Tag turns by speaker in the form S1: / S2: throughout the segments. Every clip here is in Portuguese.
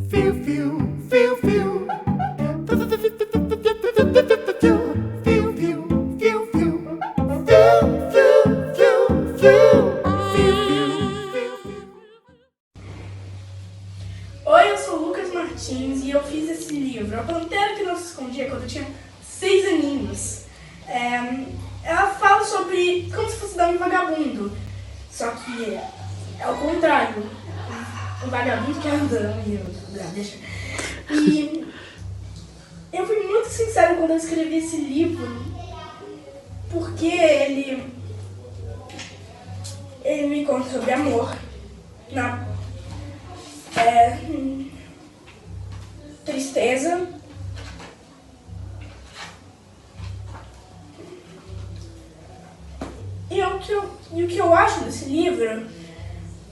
S1: Fio, fio, fio, fio. Fio, fio, fio, fio.
S2: Oi, eu sou o Lucas Martins e eu fiz esse livro, A Pantera que Não Se Escondia, quando eu tinha 6 aninhos. Ela fala sobre como se fosse dar um vagabundo, só que é o contrário. Um vagabundo que anda. Deixa. E eu fui muito sincera quando eu escrevi esse livro, porque ele me conta sobre amor, tristeza, e o que eu acho desse livro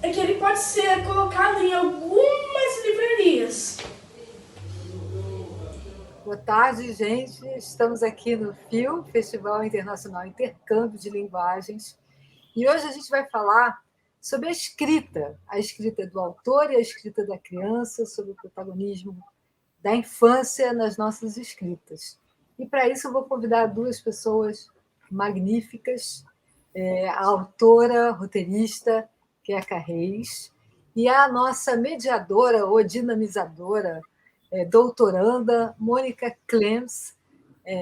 S2: é que ele pode ser colocado em algumas livrarias.
S3: Boa tarde, gente. Estamos aqui no FIO, Festival Internacional Intercâmbio de Linguagens, e hoje a gente vai falar sobre a escrita do autor e a escrita da criança, sobre o protagonismo da infância nas nossas escritas. E para isso eu vou convidar duas pessoas magníficas, a autora, roteirista, Queca Reis, e a nossa mediadora ou dinamizadora, doutoranda, Mônica Clems,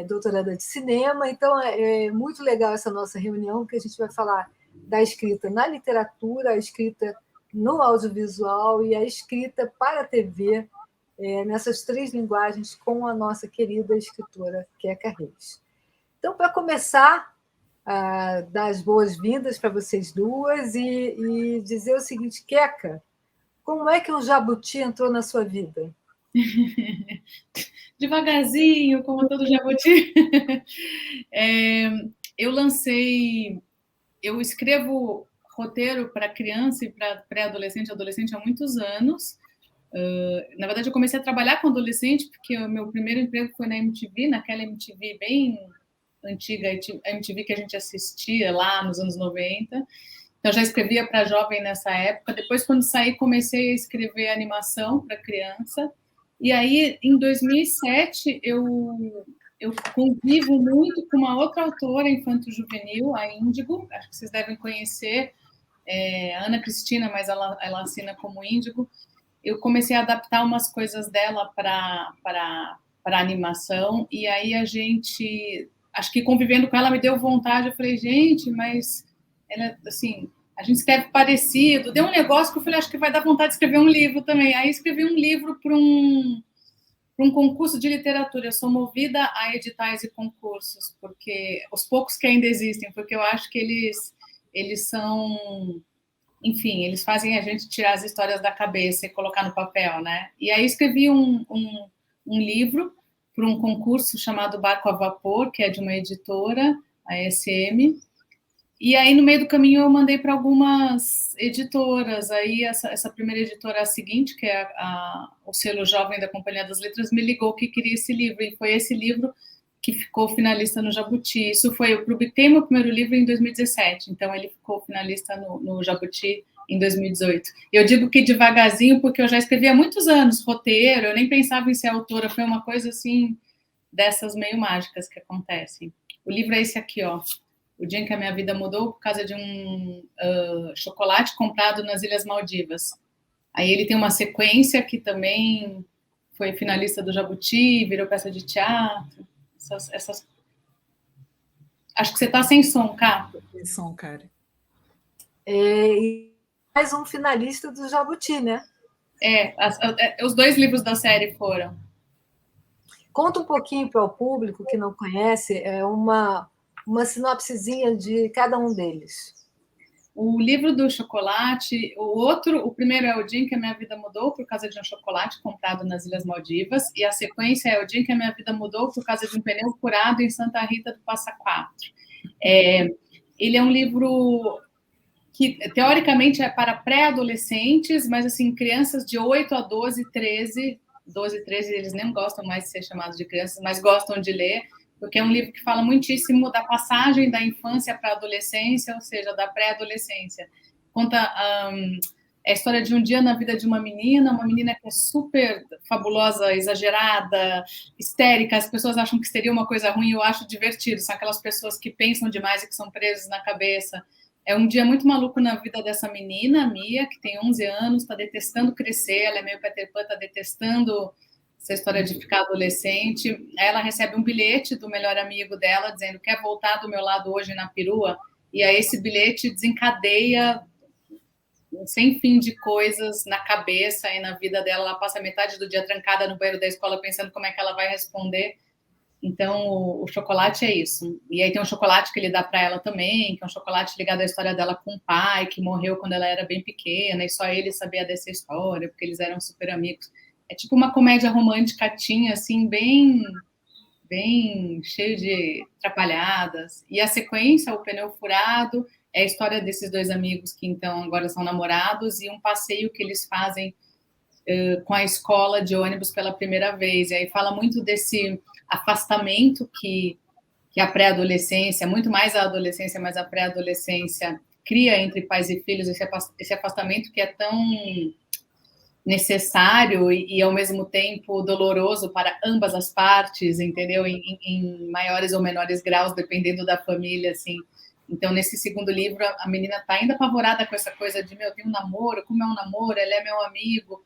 S3: doutoranda de cinema. Então, é muito legal essa nossa reunião, que a gente vai falar da escrita na literatura, a escrita no audiovisual e a escrita para a TV, nessas três linguagens, com a nossa querida escritora Queca Reis. Então, para começar, dar as boas-vindas para vocês duas e dizer o seguinte: Queca, como é que o jabuti entrou na sua vida?
S4: Devagarzinho, como todo jabuti. Eu escrevo roteiro para criança e para pré-adolescente e adolescente há muitos anos. Na verdade, eu comecei a trabalhar com adolescente porque o meu primeiro emprego foi na MTV, naquela MTV bem antiga, a MTV que a gente assistia lá nos anos 90. Então, eu já escrevia para jovem nessa época. Depois, quando saí, comecei a escrever animação para criança. E aí, em 2007, eu convivo muito com uma outra autora infanto-juvenil, a Índigo, acho que vocês devem conhecer, a Ana Cristina, mas ela assina como Índigo. Eu comecei a adaptar umas coisas dela para animação, e aí a gente, acho que convivendo com ela me deu vontade, eu falei, gente, mas ela, assim, a gente escreve parecido, deu um negócio que eu falei, acho que vai dar vontade de escrever um livro também. Aí escrevi um livro para um concurso de literatura. Eu sou movida a editais e concursos, porque os poucos que ainda existem, porque eu acho que eles são, enfim, eles fazem a gente tirar as histórias da cabeça e colocar no papel, né? E aí escrevi um livro para um concurso chamado Barco a Vapor, que é de uma editora, a SM. E aí, no meio do caminho, eu mandei para algumas editoras. Aí, essa primeira editora, a seguinte, que é o selo Jovem da Companhia das Letras, me ligou que queria esse livro. E foi esse livro que ficou finalista no Jabuti. Eu publiquei meu primeiro livro em 2017. Então, ele ficou finalista no Jabuti em 2018. Eu digo que devagarzinho, porque eu já escrevi há muitos anos roteiro. Eu nem pensava em ser autora. Foi uma coisa, assim, dessas meio mágicas que acontecem. O livro é esse aqui, ó. O dia em que a minha vida mudou por causa de um chocolate comprado nas Ilhas Maldivas. Aí ele tem uma sequência que também foi finalista do Jabuti, virou peça de teatro. Acho que você está sem som, Cá.
S5: Sem som, cara.
S3: E mais um finalista do Jabuti, né?
S4: Os dois livros da série foram.
S3: Conta um pouquinho para o público que não conhece, uma sinopsezinha de cada um deles.
S4: O livro do chocolate, o primeiro é O Dia em que a Minha Vida Mudou por causa de um chocolate comprado nas Ilhas Maldivas, e a sequência é O Dia em que a Minha Vida Mudou por causa de um pneu furado em Santa Rita do Passa Quatro. Ele é um livro que, teoricamente, é para pré-adolescentes, mas, assim, crianças de 8 a 12, 13, eles nem gostam mais de ser chamados de crianças, mas gostam de ler, porque é um livro que fala muitíssimo da passagem da infância para a adolescência, ou seja, da pré-adolescência. Conta É a história de um dia na vida de uma menina que é super fabulosa, exagerada, histérica. As pessoas acham que seria uma coisa ruim, eu acho divertido. São aquelas pessoas que pensam demais e que são presas na cabeça. É um dia muito maluco na vida dessa menina, Mia, que tem 11 anos, está detestando crescer, ela é meio Peter Pan, está detestando essa história de ficar adolescente. Aí ela recebe um bilhete do melhor amigo dela, dizendo que quer voltar do meu lado hoje na perua, e aí esse bilhete desencadeia um sem fim de coisas na cabeça e na vida dela. Ela passa metade do dia trancada no banheiro da escola pensando como é que ela vai responder. Então, o chocolate é isso. E aí tem um chocolate que ele dá para ela também, que é um chocolate ligado à história dela com o pai, que morreu quando ela era bem pequena, e só ele sabia dessa história, porque eles eram super amigos. É tipo uma comédia romântica tinha, assim, bem cheio de atrapalhadas. E a sequência, o pneu furado, é a história desses dois amigos que então agora são namorados e um passeio que eles fazem com a escola de ônibus pela primeira vez. E aí fala muito desse afastamento que a pré-adolescência, muito mais a adolescência, mas a pré-adolescência cria entre pais e filhos, esse afastamento que é tão necessário e ao mesmo tempo doloroso para ambas as partes, entendeu? Em maiores ou menores graus, dependendo da família, assim. Então, nesse segundo livro, a menina está ainda apavorada com essa coisa de, meu, tem um namoro, como é um namoro, ele é meu amigo,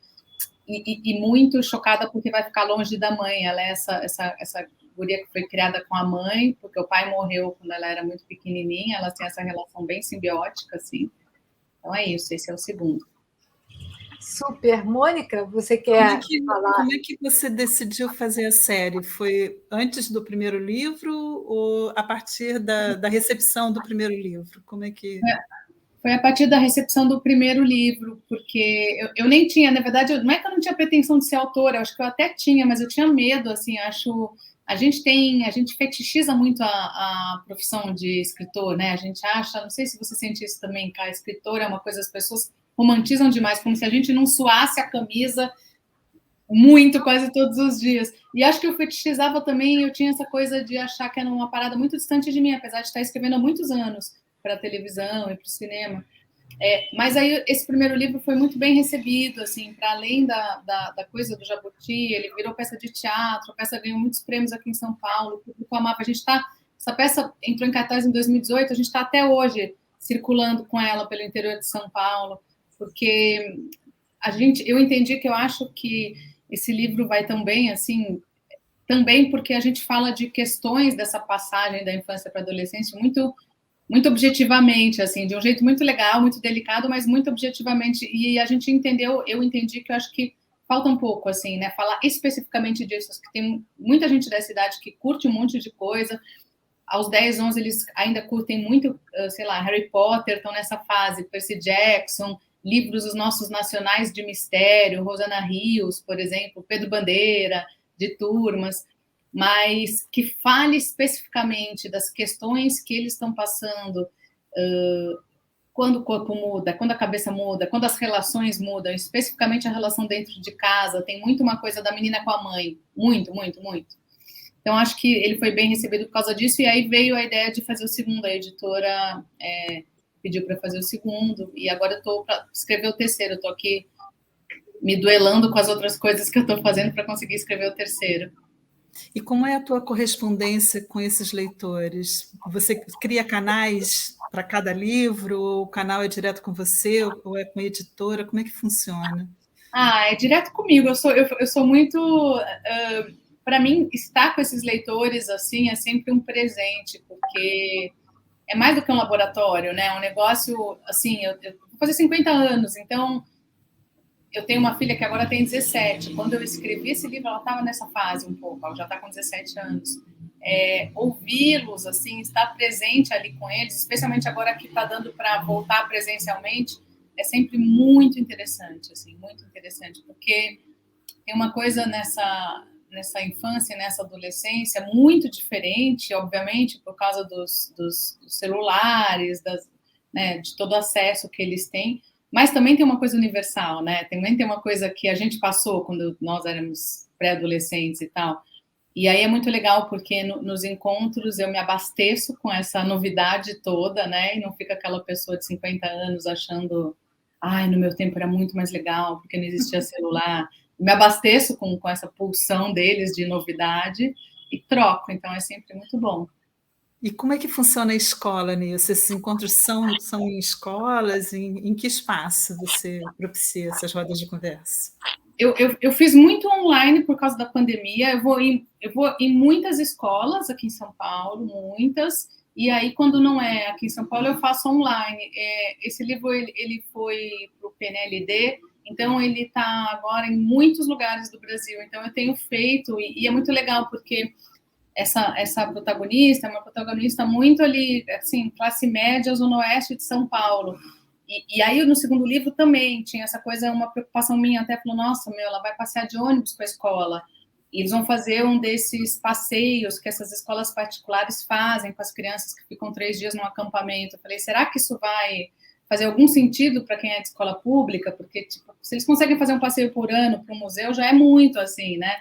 S4: e muito chocada porque vai ficar longe da mãe. Ela é essa guria que foi criada com a mãe, porque o pai morreu quando ela era muito pequenininha, elas têm essa relação bem simbiótica, assim. Então é isso, esse é o segundo.
S3: Super. Mônica, você quer falar?
S5: Como é que você decidiu fazer a série? Foi antes do primeiro livro ou a partir da recepção do primeiro livro? Como é que...
S4: Foi a partir da recepção do primeiro livro, porque eu nem tinha, na verdade, não é que eu não tinha pretensão de ser autora, eu acho que eu até tinha, mas eu tinha medo, assim, acho... A gente fetichiza muito a profissão de escritor, né? A gente acha, não sei se você sente isso também, cara, escritor é uma coisa, as pessoas romantizam demais, como se a gente não suasse a camisa muito, quase todos os dias. E acho que eu fetichizava também, eu tinha essa coisa de achar que era uma parada muito distante de mim, apesar de estar escrevendo há muitos anos para a televisão e para o cinema. Mas aí esse primeiro livro foi muito bem recebido, assim, para além da coisa do Jabuti, ele virou peça de teatro, a peça ganhou muitos prêmios aqui em São Paulo, o público amava. Essa peça entrou em cartaz em 2018, a gente está até hoje circulando com ela pelo interior de São Paulo, porque eu entendi que eu acho que esse livro vai também, assim, também porque a gente fala de questões dessa passagem da infância para a adolescência muito objetivamente, assim, de um jeito muito legal, muito delicado, mas muito objetivamente. E a gente eu entendi que eu acho que falta um pouco, assim, né? Falar especificamente disso, que tem muita gente dessa idade que curte um monte de coisa. Aos 10, 11, eles ainda curtem muito, sei lá, Harry Potter, estão nessa fase, Percy Jackson, livros os nossos nacionais de mistério, Rosana Rios, por exemplo, Pedro Bandeira, de turmas, mas que fale especificamente das questões que eles estão passando quando o corpo muda, quando a cabeça muda, quando as relações mudam, especificamente a relação dentro de casa, tem muito uma coisa da menina com a mãe, muito, muito, muito. Então, acho que ele foi bem recebido por causa disso, e aí veio a ideia de fazer o segundo, a editora pediu para fazer o segundo, e agora eu estou para escrever o terceiro, eu estou aqui me duelando com as outras coisas que eu estou fazendo para conseguir escrever o terceiro.
S5: E como é a tua correspondência com esses leitores? Você cria canais para cada livro? Ou o canal é direto com você? Ou é com a editora? Como é que funciona?
S4: É direto comigo. Eu sou muito... para mim, estar com esses leitores assim é sempre um presente, porque é mais do que um laboratório, né? É um negócio, assim, eu vou fazer 50 anos, então... Eu tenho uma filha que agora tem 17. Quando eu escrevi esse livro, ela estava nessa fase um pouco. Ela já está com 17 anos. Ouvi-los, assim, estar presente ali com eles, especialmente agora que está dando para voltar presencialmente, é sempre muito interessante, assim, muito interessante, porque tem uma coisa nessa infância, nessa adolescência, muito diferente, obviamente, por causa dos celulares, né, de todo o acesso que eles têm, mas também tem uma coisa universal, né? Também tem uma coisa que a gente passou quando nós éramos pré-adolescentes e tal. E aí é muito legal, porque nos encontros eu me abasteço com essa novidade toda, né? E não fica aquela pessoa de 50 anos achando ai, no meu tempo era muito mais legal, porque não existia celular. Me abasteço com essa pulsão deles de novidade e troco, então é sempre muito bom.
S5: E como é que funciona a escola nisso? Esses encontros são em escolas? Em que espaço você propicia essas rodas de conversa?
S4: Eu fiz muito online por causa da pandemia. Eu vou em muitas escolas aqui em São Paulo, muitas. E aí, quando não é aqui em São Paulo, eu faço online. Esse livro ele foi para o PNLD, então ele está agora em muitos lugares do Brasil. Então eu tenho feito, e é muito legal, porque essa protagonista é uma protagonista muito ali, assim, classe média, zona oeste de São Paulo. E aí, no segundo livro, também tinha essa coisa, uma preocupação minha, até falou, nossa, ela vai passear de ônibus para a escola, e eles vão fazer um desses passeios que essas escolas particulares fazem com as crianças que ficam 3 dias num acampamento. Eu falei, será que isso vai fazer algum sentido para quem é de escola pública? Porque, tipo, se eles conseguem fazer um passeio por ano para um museu, já é muito, assim, né?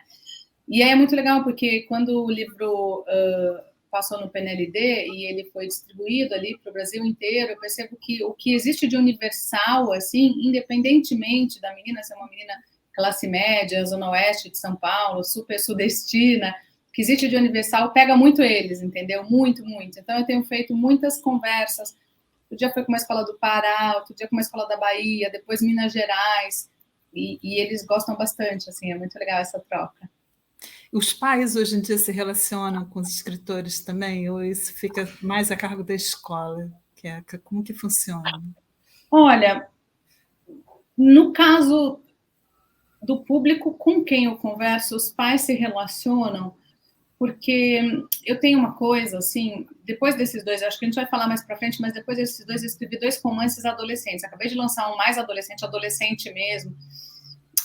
S4: E aí é muito legal, porque quando o livro passou no PNLD e ele foi distribuído ali para o Brasil inteiro, eu percebo que o que existe de universal, assim, independentemente da menina ser uma menina classe média, zona oeste de São Paulo, super sudestina, o que existe de universal pega muito eles, entendeu? Muito, muito. Então eu tenho feito muitas conversas. Um dia foi com uma escola do Pará, outro dia com uma escola da Bahia, depois Minas Gerais, e eles gostam bastante, assim, é muito legal essa troca.
S5: Os pais hoje em dia se relacionam com os escritores também, ou isso fica mais a cargo da escola? Como que funciona?
S4: Olha, no caso do público com quem eu converso, os pais se relacionam, porque eu tenho uma coisa, assim, depois desses dois, acho que a gente vai falar mais para frente, mas depois desses dois, eu escrevi 2 romances adolescentes. Acabei de lançar um mais adolescente, adolescente mesmo.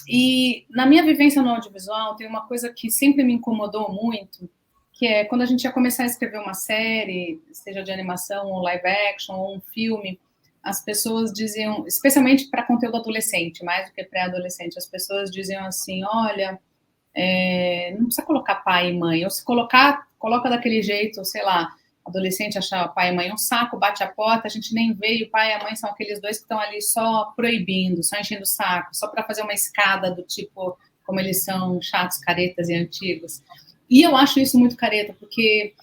S4: E na minha vivência no audiovisual, tem uma coisa que sempre me incomodou muito, que é quando a gente ia começar a escrever uma série, seja de animação, ou live action, ou um filme, as pessoas diziam, especialmente para conteúdo adolescente, mais do que pré-adolescente, as pessoas diziam assim, olha, não precisa colocar pai e mãe, ou se colocar, coloca daquele jeito, sei lá, adolescente achar pai e mãe um saco, bate a porta, a gente nem vê, e o pai e a mãe são aqueles dois que estão ali só proibindo, só enchendo o saco, só para fazer uma escada do tipo, como eles são chatos, caretas e antigos. E eu acho isso muito careta, porque,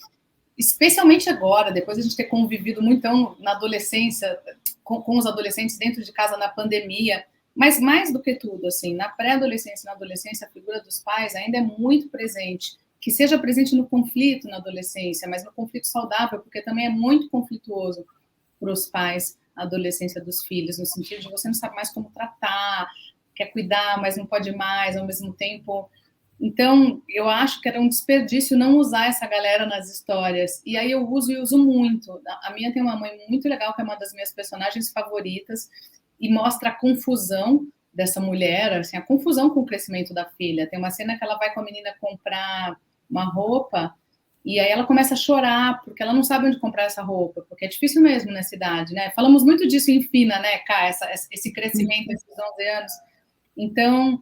S4: especialmente agora, depois de a gente ter convivido muito na adolescência, com os adolescentes dentro de casa na pandemia, mas mais do que tudo, assim, na pré-adolescência e na adolescência, a figura dos pais ainda é muito presente, que seja presente no conflito na adolescência, mas no conflito saudável, porque também é muito conflituoso para os pais a adolescência dos filhos, no sentido de você não sabe mais como tratar, quer cuidar, mas não pode mais, ao mesmo tempo. Então, eu acho que era um desperdício não usar essa galera nas histórias. E aí eu uso e uso muito. A minha tem uma mãe muito legal, que é uma das minhas personagens favoritas, e mostra a confusão dessa mulher, assim, a confusão com o crescimento da filha. Tem uma cena que ela vai com a menina comprar uma roupa, e aí ela começa a chorar, porque ela não sabe onde comprar essa roupa, porque é difícil mesmo nessa idade, né? Falamos muito disso em Fina, né, Cá, esse crescimento desses 11 anos. Então,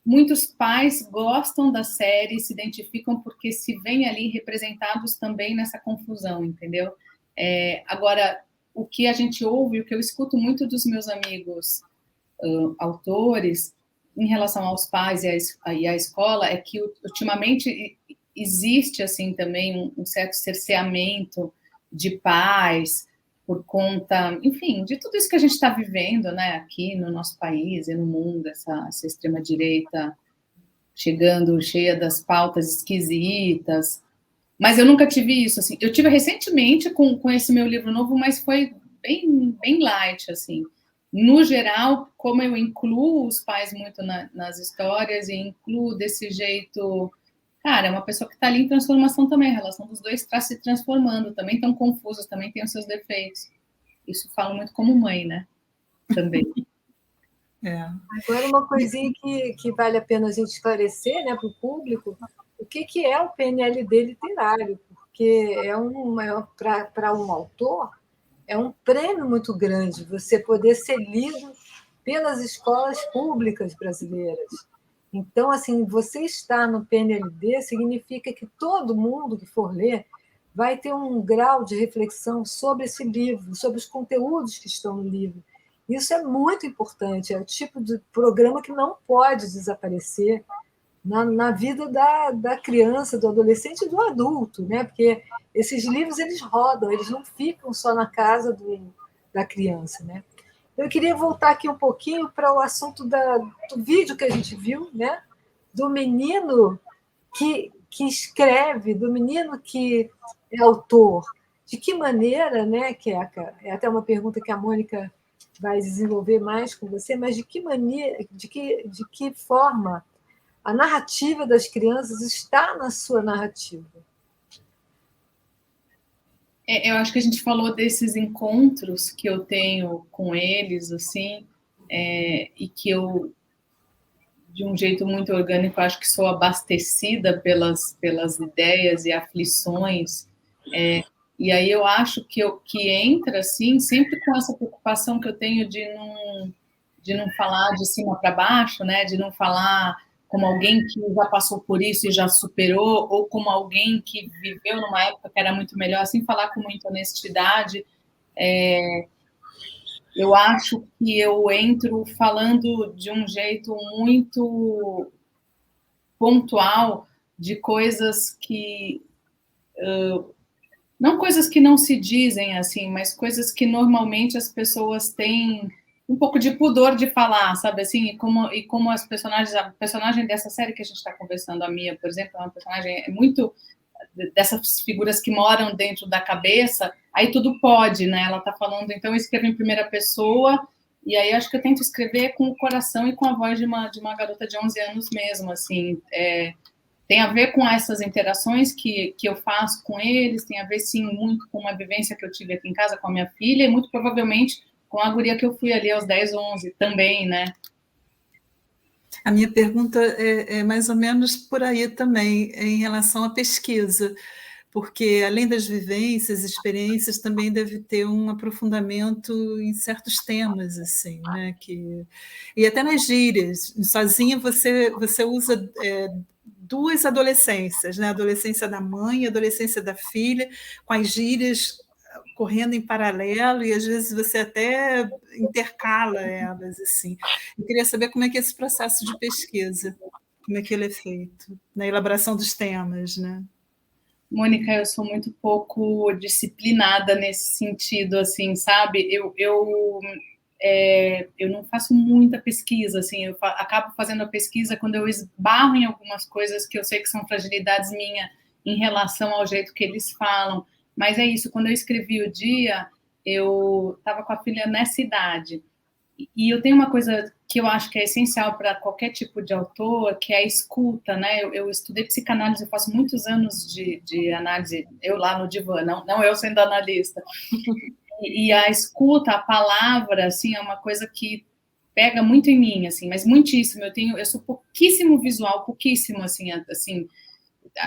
S4: muitos pais gostam da série, se identificam porque se veem ali representados também nessa confusão, entendeu? Agora, o que a gente ouve, o que eu escuto muito dos meus amigos autores, em relação aos pais e à escola, é que ultimamente existe assim também um certo cerceamento de pais por conta, enfim, de tudo isso que a gente está vivendo, né, aqui no nosso país e no mundo, essa extrema-direita chegando cheia das pautas esquisitas. Mas eu nunca tive isso, assim. Eu tive recentemente com esse meu livro novo, mas foi bem, bem light, assim. No geral, como eu incluo os pais muito nas histórias e incluo desse jeito... Cara, é uma pessoa que está ali em transformação também, a relação dos dois está se transformando, também estão confusos, também tem os seus defeitos. Isso falo muito como mãe, né? Também.
S3: Agora, uma coisinha que vale a pena a gente esclarecer, né, para o público, o que é o PNLD literário, porque para um autor é um prêmio muito grande você poder ser lido pelas escolas públicas brasileiras. Então, assim, você estar no PNLD significa que todo mundo que for ler vai ter um grau de reflexão sobre esse livro, sobre os conteúdos que estão no livro. Isso é muito importante, é o tipo de programa que não pode desaparecer na vida da criança, do adolescente e do adulto, né? Porque esses livros eles rodam, eles não ficam só na casa da criança, né? Eu queria voltar aqui um pouquinho para o assunto do vídeo que a gente viu, né? Do menino que escreve, do menino que é autor. De que maneira, né, Queca? É até uma pergunta que a Mônica vai desenvolver mais com você, mas de que maneira, de que forma a narrativa das crianças está na sua narrativa?
S4: Eu acho que a gente falou desses encontros que eu tenho com eles, assim, e que eu, de um jeito muito orgânico, acho que sou abastecida pelas ideias e aflições. E aí eu acho que entra, assim, sempre com essa preocupação que eu tenho de não falar de cima para baixo, né? De não falar como alguém que já passou por isso e já superou, ou como alguém que viveu numa época que era muito melhor, assim, falar com muita honestidade. Eu acho que eu entro falando de um jeito muito pontual de coisas que... não coisas que não se dizem, assim, mas coisas que normalmente as pessoas têm um pouco de pudor de falar, sabe, assim, e como as personagens, a personagem dessa série que a gente está conversando, a Mia, por exemplo, é uma personagem muito dessas figuras que moram dentro da cabeça, aí tudo pode, né, ela tá falando, então eu escrevo em primeira pessoa, e aí acho que eu tento escrever com o coração e com a voz de uma garota de 11 anos mesmo, assim, tem a ver com essas interações que eu faço com eles, tem a ver, sim, muito com uma vivência que eu tive aqui em casa com a minha filha, e muito provavelmente com a guria que eu fui ali aos 10, 11 também, né?
S5: A minha pergunta é mais ou menos por aí também, em relação à pesquisa, porque além das vivências, experiências, também deve ter um aprofundamento em certos temas, assim, né? E até nas gírias. Sozinha você usa duas adolescências, né? A adolescência da mãe e a adolescência da filha, com as gírias correndo em paralelo, e às vezes você até intercala elas, assim. Eu queria saber como é que é esse processo de pesquisa, como é que ele é feito, na elaboração dos temas, né?
S4: Mônica, eu sou muito pouco disciplinada nesse sentido, assim, sabe? Eu não faço muita pesquisa, assim, acabo fazendo a pesquisa quando eu esbarro em algumas coisas que eu sei que são fragilidades minhas em relação ao jeito que eles falam. Mas é isso, quando eu escrevi o dia, eu estava com a filha nessa idade. E eu tenho uma coisa que eu acho que é essencial para qualquer tipo de autor, que é a escuta, né? Eu estudei psicanálise, eu faço muitos anos de análise, eu lá no divã, não eu sendo analista. E a escuta, a palavra, assim, é uma coisa que pega muito em mim, assim, mas muitíssimo. Eu sou pouquíssimo visual, pouquíssimo, assim,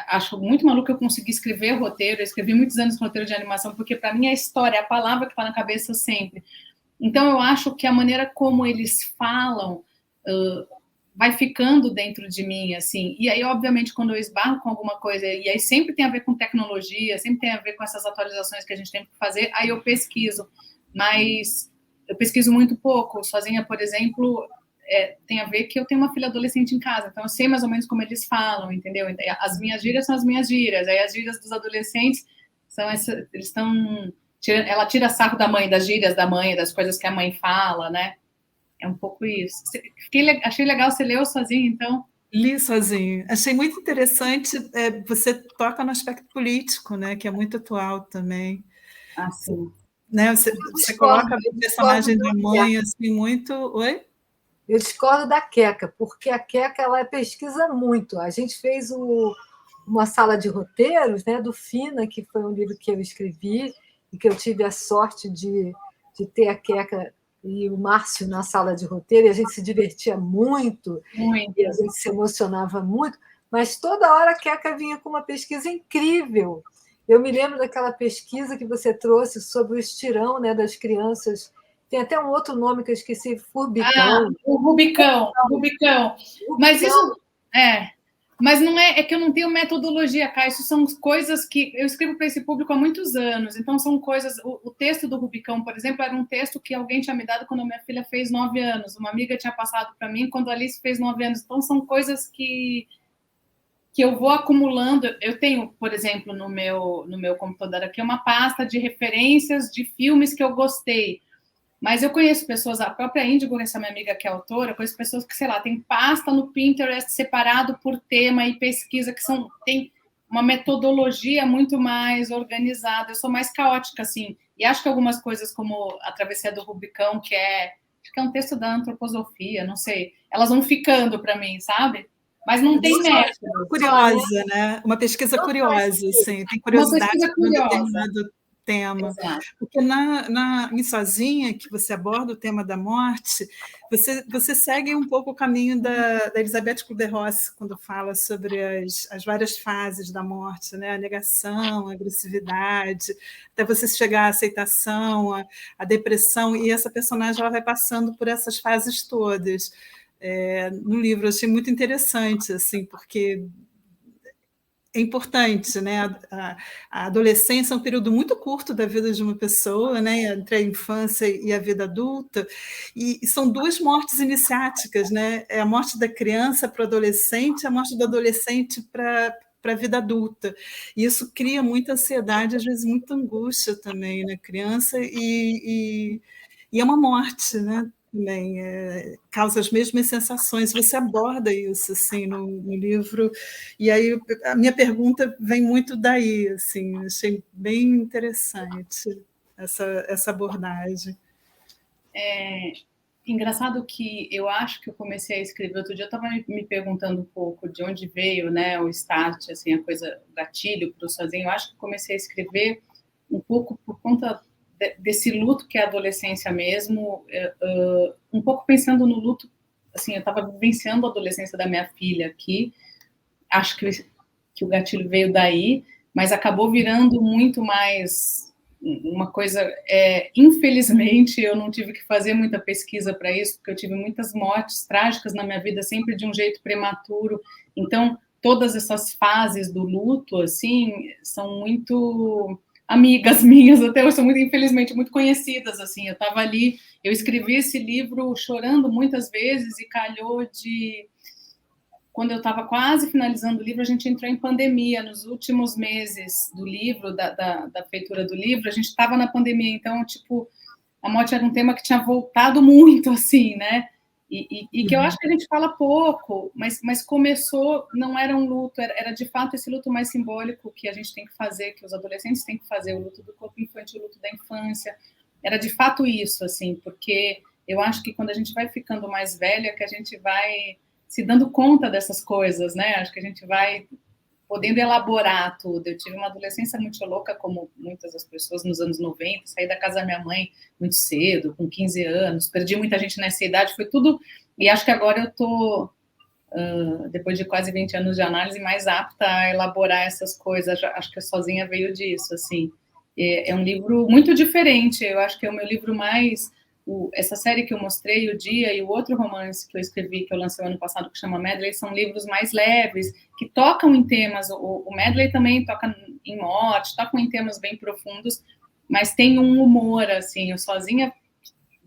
S4: acho muito maluco eu conseguir escrever roteiro, eu escrevi muitos anos roteiro de animação, porque para mim a história, a palavra que está na cabeça sempre. Então eu acho que a maneira como eles falam vai ficando dentro de mim, assim, e aí obviamente quando eu esbarro com alguma coisa, e aí sempre tem a ver com tecnologia, sempre tem a ver com essas atualizações que a gente tem que fazer, aí eu pesquiso, mas eu pesquiso muito pouco, sozinha, por exemplo, tem a ver que eu tenho uma filha adolescente em casa, então eu sei mais ou menos como eles falam, entendeu? As minhas gírias são as minhas gírias, aí as gírias dos adolescentes são eles estão... Ela tira sarro da mãe, das gírias da mãe, das coisas que a mãe fala, né? É um pouco isso. Achei legal, você leu sozinho, então?
S5: Li sozinho. Achei muito interessante, você toca no aspecto político, né, que é muito atual também.
S4: Ah, sim.
S5: Né, você coloca o personagem da mãe assim muito... Oi?
S3: Eu discordo da Queca, porque a Queca ela pesquisa muito. A gente fez uma sala de roteiros, né, do Fina, que foi um livro que eu escrevi e que eu tive a sorte de ter a Queca e o Márcio na sala de roteiro, e a gente se divertia muito, e a gente se emocionava muito, mas toda hora a Queca vinha com uma pesquisa incrível. Eu me lembro daquela pesquisa que você trouxe sobre o estirão, né, das crianças. Tem até um outro nome que eu esqueci, Rubicão.
S4: O Rubicão. Mas isso... Mas não é que eu não tenho metodologia, Cá. Isso são coisas que eu escrevo para esse público há muitos anos. Então, são coisas... O texto do Rubicão, por exemplo, era um texto que alguém tinha me dado quando a minha filha fez 9 anos. Uma amiga tinha passado para mim quando a Alice fez 9 anos. Então, são coisas que eu vou acumulando. Eu tenho, por exemplo, no meu computador aqui, uma pasta de referências de filmes que eu gostei. Mas eu conheço pessoas, a própria Índigo, essa minha amiga que é autora, eu conheço pessoas que, sei lá, tem pasta no Pinterest separado por tema e pesquisa, que tem uma metodologia muito mais organizada. Eu sou mais caótica, assim. E acho que algumas coisas, como A Travessia do Rubicão, acho que é um texto da antroposofia, não sei, elas vão ficando para mim, sabe? Mas não tem método.
S5: Curiosa, né? Uma pesquisa curiosa, assim, tem curiosidade sobre um determinado tema.
S4: Exato.
S5: Porque em Sozinha, que você aborda o tema da morte, você segue um pouco o caminho da Elizabeth Kubler-Ross, quando fala sobre as várias fases da morte, né? A negação, a agressividade, até você chegar à aceitação, a depressão, e essa personagem ela vai passando por essas fases todas. No livro eu achei muito interessante, assim, porque é importante, né? A adolescência é um período muito curto da vida de uma pessoa, né? Entre a infância e a vida adulta, e são duas mortes iniciáticas, né? É a morte da criança para o adolescente, a morte do adolescente para a vida adulta. E isso cria muita ansiedade, às vezes muita angústia também na criança, e é uma morte, né? Também causa as mesmas sensações. Você aborda isso assim no livro, e aí a minha pergunta vem muito daí, assim, achei bem interessante essa abordagem.
S4: Engraçado que eu acho que eu comecei a escrever outro dia, eu estava me perguntando um pouco de onde veio, né, o start, assim, a coisa, o gatilho para o Sozinho. Eu acho que comecei a escrever um pouco por conta desse luto que é a adolescência mesmo, um pouco pensando no luto, assim, eu estava vivenciando a adolescência da minha filha aqui, acho que o gatilho veio daí, mas acabou virando muito mais uma coisa, infelizmente, eu não tive que fazer muita pesquisa para isso, porque eu tive muitas mortes trágicas na minha vida, sempre de um jeito prematuro, então todas essas fases do luto, assim, são muito amigas minhas, até hoje são muito, infelizmente, muito conhecidas, assim, eu estava ali, eu escrevi esse livro chorando muitas vezes e calhou de... Quando eu estava quase finalizando o livro, a gente entrou em pandemia, nos últimos meses do livro, da feitura do livro, a gente estava na pandemia, então, tipo, a morte era um tema que tinha voltado muito, assim, né, e que eu acho que a gente fala pouco, mas começou, não era um luto, era de fato esse luto mais simbólico que a gente tem que fazer, que os adolescentes têm que fazer, o luto do corpo infantil, o luto da infância, era de fato isso, assim, porque eu acho que quando a gente vai ficando mais velha, que a gente vai se dando conta dessas coisas, né, acho que a gente vai podendo elaborar tudo. Eu tive uma adolescência muito louca, como muitas das pessoas nos anos 90, saí da casa da minha mãe muito cedo, com 15 anos, perdi muita gente nessa idade, foi tudo... E acho que agora eu estou, depois de quase 20 anos de análise, mais apta a elaborar essas coisas. Acho que a Sozinha veio disso, assim. É um livro muito diferente, eu acho que é o meu livro mais... essa série que eu mostrei, O Dia, e o outro romance que eu escrevi, que eu lancei ano passado, que chama Medley, são livros mais leves, que tocam em temas, o Medley também toca em morte, tocam em temas bem profundos, mas tem um humor, assim, o Sozinha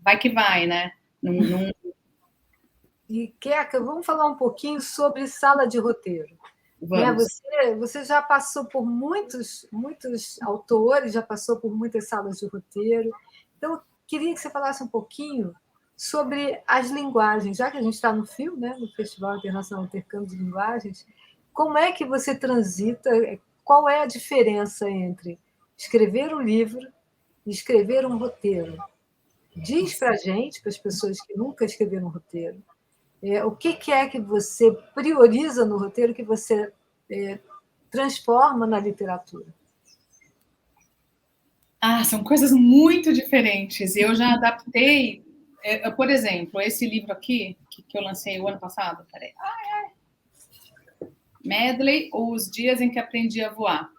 S4: vai que vai, né?
S3: E, Queca, vamos falar um pouquinho sobre sala de roteiro.
S4: Vamos.
S3: Você já passou por muitos autores, já passou por muitas salas de roteiro, então queria que você falasse um pouquinho sobre as linguagens, já que a gente está no FIL, né, no Festival Internacional Intercâmbio de Linguagens, como é que você transita, qual é a diferença entre escrever um livro e escrever um roteiro? Diz para a gente, para as pessoas que nunca escreveram um roteiro, o que é que você prioriza no roteiro, que você transforma na literatura?
S4: São coisas muito diferentes. Eu já adaptei, por exemplo, esse livro aqui, que eu lancei o ano passado, peraí. Medley, ou Os Dias em que Aprendi a Voar.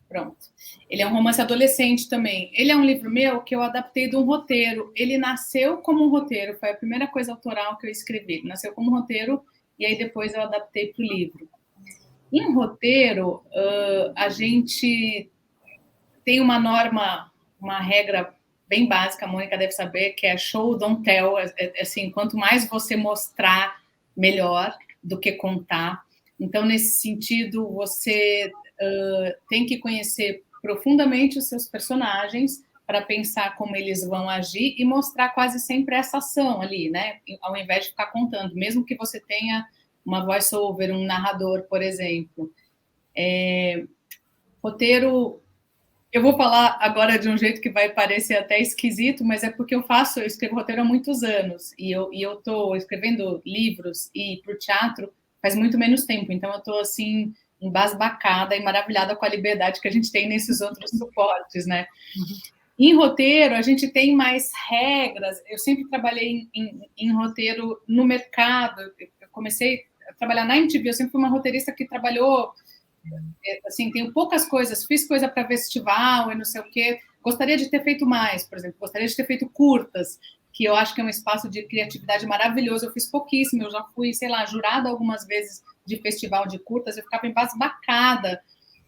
S4: Pronto. Ele é um romance adolescente também. Ele é um livro meu que eu adaptei de um roteiro. Ele nasceu como um roteiro, foi a primeira coisa autoral que eu escrevi. Ele nasceu como um roteiro e aí depois eu adaptei para o livro. Em roteiro, a gente tem uma norma, uma regra bem básica, a Mônica deve saber, que é show, don't tell. Assim, quanto mais você mostrar, melhor do que contar. Então, nesse sentido, você tem que conhecer profundamente os seus personagens para pensar como eles vão agir e mostrar quase sempre essa ação ali, né? Ao invés de ficar contando, mesmo que você tenha uma voice-over, um narrador, por exemplo. Roteiro, eu vou falar agora de um jeito que vai parecer até esquisito, mas é porque eu escrevo roteiro há muitos anos, e eu estou escrevendo livros e para o teatro faz muito menos tempo, então eu estou assim, embasbacada e maravilhada com a liberdade que a gente tem nesses outros suportes, né? Em roteiro, a gente tem mais regras. Eu sempre trabalhei em roteiro no mercado. Eu comecei a trabalhar na MTV, eu sempre fui uma roteirista que trabalhou, assim, tenho poucas coisas, fiz coisa para festival e não sei o quê. Gostaria de ter feito mais, por exemplo, gostaria de ter feito curtas, que eu acho que é um espaço de criatividade maravilhoso. Eu fiz pouquíssimo, eu já fui, sei lá, jurada algumas vezes de festival de curtas, eu ficava embasbacada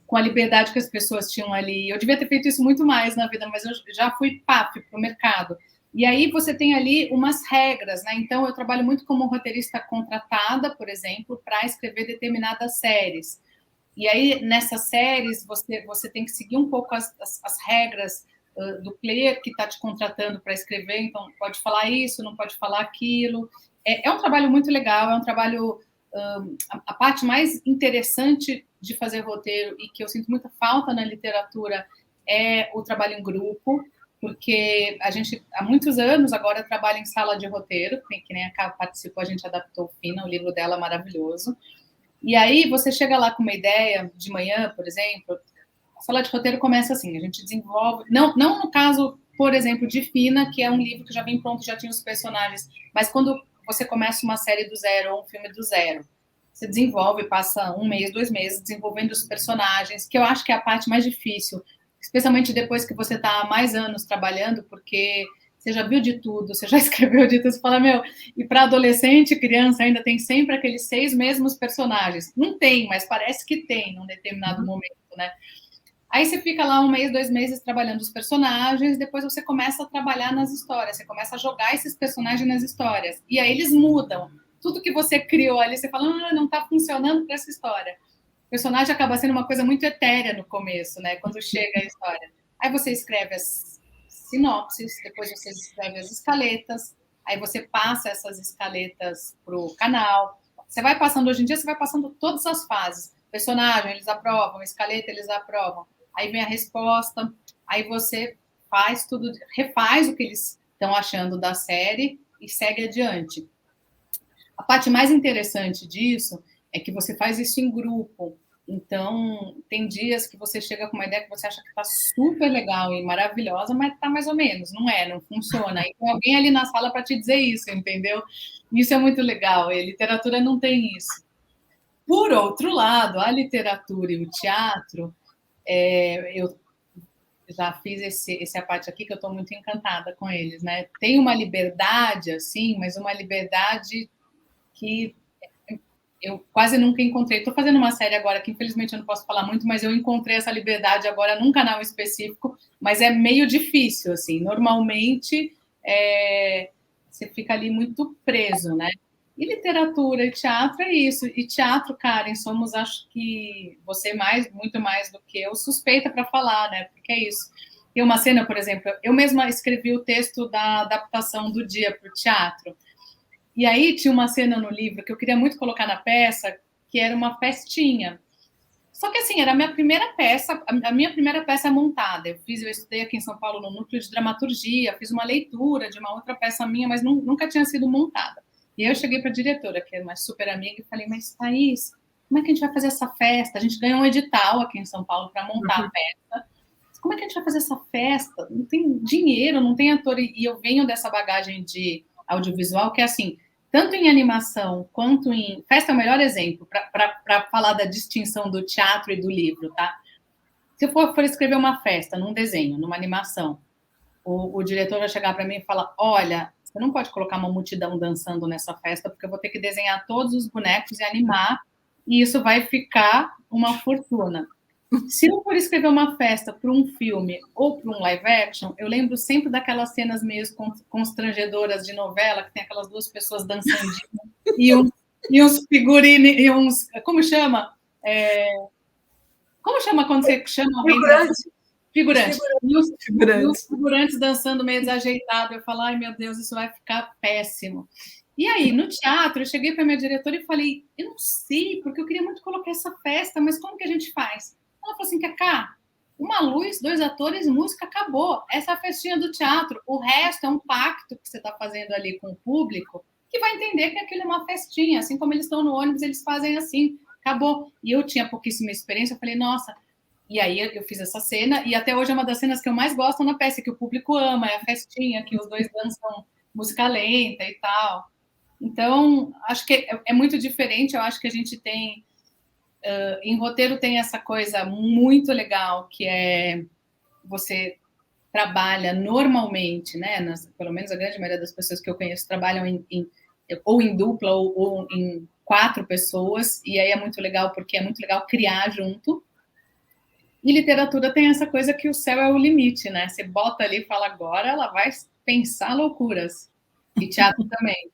S4: com a liberdade que as pessoas tinham ali. Eu devia ter feito isso muito mais na vida, mas eu já fui PAF para o mercado. E aí você tem ali umas regras, né? Então, eu trabalho muito como roteirista contratada, por exemplo, para escrever determinadas séries. E aí, nessas séries, você tem que seguir um pouco as regras do player que está te contratando para escrever. Então, pode falar isso, não pode falar aquilo. É um trabalho muito legal, é um trabalho... a parte mais interessante de fazer roteiro e que eu sinto muita falta na literatura é o trabalho em grupo, porque a gente, há muitos anos, agora trabalha em sala de roteiro, que nem a Cá participou, a gente adaptou o Fina, o livro dela maravilhoso. E aí você chega lá com uma ideia de manhã, por exemplo, a sala de roteiro começa assim, a gente desenvolve, não no caso, por exemplo, de Fina, que é um livro que já vem pronto, já tinha os personagens, mas quando você começa uma série do zero ou um filme do zero, você desenvolve, passa 1 mês, 2 meses desenvolvendo os personagens, que eu acho que é a parte mais difícil, especialmente depois que você está há mais anos trabalhando, porque você já viu de tudo, você já escreveu de tudo, você fala, meu, e para adolescente, criança, ainda tem sempre aqueles 6 mesmos personagens. Não tem, mas parece que tem num determinado momento, né? Aí você fica lá 1 mês, 2 meses trabalhando os personagens, depois você começa a trabalhar nas histórias, você começa a jogar esses personagens nas histórias, e aí eles mudam. Tudo que você criou ali, você fala, não está funcionando para essa história. O personagem acaba sendo uma coisa muito etérea no começo, né? Quando chega a história. Aí você escreve as sinopses, depois você escreve as escaletas, aí você passa essas escaletas para o canal. Você vai passando, hoje em dia, você vai passando todas as fases. Personagem, eles aprovam, escaleta, eles aprovam. Aí vem a resposta, aí você faz tudo, refaz o que eles estão achando da série e segue adiante. A parte mais interessante disso é que você faz isso em grupo. Então, tem dias que você chega com uma ideia que você acha que está super legal e maravilhosa, mas está mais ou menos, não funciona. Aí tem alguém ali na sala para te dizer isso, entendeu? Isso é muito legal, e a literatura não tem isso. Por outro lado, a literatura e o teatro, eu já fiz essa parte aqui que eu estou muito encantada com eles, né? Tem uma liberdade, assim, mas uma liberdade que eu quase nunca encontrei. Estou fazendo uma série agora que, infelizmente, eu não posso falar muito, mas eu encontrei essa liberdade agora num canal específico, mas é meio difícil, assim. Normalmente, você fica ali muito preso, né? E literatura e teatro é isso. E teatro, Karen, somos, acho que você muito mais do que eu, suspeita para falar, né? Porque é isso. Tem uma cena, por exemplo, eu mesma escrevi o texto da adaptação do Dia para o teatro. E aí tinha uma cena no livro que eu queria muito colocar na peça, que era uma festinha. Só que, assim, era a minha primeira peça montada. Eu estudei aqui em São Paulo no núcleo de dramaturgia, fiz uma leitura de uma outra peça minha, mas nunca tinha sido montada. E aí eu cheguei para a diretora, que é uma super amiga, e falei, mas Thaís, como é que a gente vai fazer essa festa? A gente ganhou um edital aqui em São Paulo para montar a peça. Como é que a gente vai fazer essa festa? Não tem dinheiro, não tem ator. E eu venho dessa bagagem de audiovisual, que é assim, tanto em animação quanto em... Festa é o melhor exemplo para falar da distinção do teatro e do livro, tá? Se eu for escrever uma festa num desenho, numa animação, o diretor vai chegar para mim e falar, olha, Você não pode colocar uma multidão dançando nessa festa, porque eu vou ter que desenhar todos os bonecos e animar, e isso vai ficar uma fortuna. Se eu for escrever uma festa para um filme ou para um live action, eu lembro sempre daquelas cenas meio constrangedoras de novela, que tem aquelas duas pessoas dançando e uns figurinos, e uns... Como chama? Como chama quando você chama alguém? Figurante. E os figurantes dançando meio desajeitado. Eu falo, ai meu Deus, isso vai ficar péssimo. E aí, no teatro, eu cheguei para minha diretora e falei, eu não sei, porque eu queria muito colocar essa festa, mas como que a gente faz? Ela falou assim, Cacá, uma luz, 2 atores, música, acabou. Essa é a festinha do teatro. O resto é um pacto que você está fazendo ali com o público, que vai entender que aquilo é uma festinha. Assim como eles estão no ônibus, eles fazem assim. Acabou. E eu tinha pouquíssima experiência, eu falei, nossa. E aí eu fiz essa cena, e até hoje é uma das cenas que eu mais gosto na peça, que o público ama, é a festinha, que os dois dançam música lenta e tal. Então, acho que é muito diferente, eu acho que a gente tem... em roteiro tem essa coisa muito legal, que é você trabalha normalmente, né? Pelo menos a grande maioria das pessoas que eu conheço trabalham ou em dupla ou em 4 pessoas, e aí é muito legal, porque é muito legal criar junto. E literatura tem essa coisa que o céu é o limite, né? Você bota ali e fala, agora ela vai pensar loucuras. E teatro também.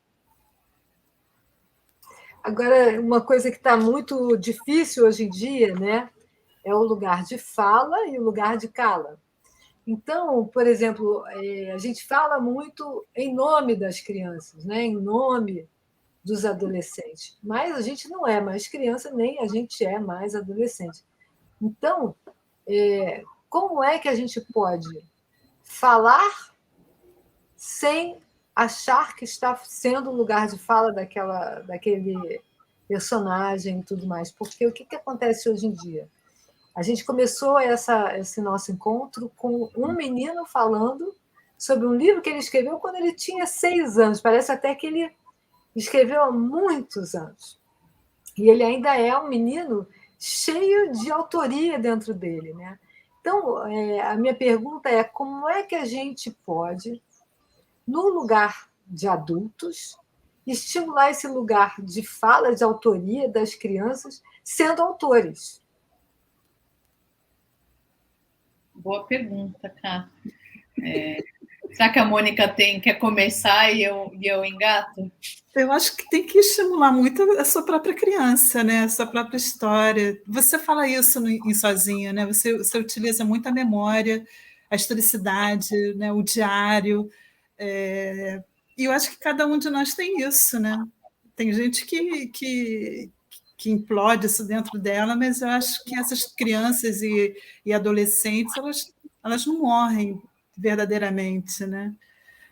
S3: Agora, uma coisa que está muito difícil hoje em dia, né, é o lugar de fala e o lugar de cala. Então, por exemplo, a gente fala muito em nome das crianças, né, em nome dos adolescentes, mas a gente não é mais criança, nem a gente é mais adolescente. Então, como é que a gente pode falar sem achar que está sendo o lugar de fala daquele personagem e tudo mais? Porque o que acontece hoje em dia? A gente começou esse nosso encontro com um menino falando sobre um livro que ele escreveu quando ele tinha 6 anos. Parece até que ele escreveu há muitos anos. E ele ainda é um menino cheio de autoria dentro dele, né? Então, a minha pergunta é como é que a gente pode, no lugar de adultos, estimular esse lugar de fala, de autoria das crianças, sendo autores?
S4: Boa pergunta, Cá. Será que a Mônica quer começar e eu engato?
S5: Eu acho que tem que estimular muito a sua própria criança, né? A sua própria história. Você fala isso em Sozinha, né? Você utiliza muito a memória, a historicidade, né? O diário. E eu acho que cada um de nós tem isso, né? Tem gente que implode isso dentro dela, mas eu acho que essas crianças e adolescentes, elas não morrem verdadeiramente, né?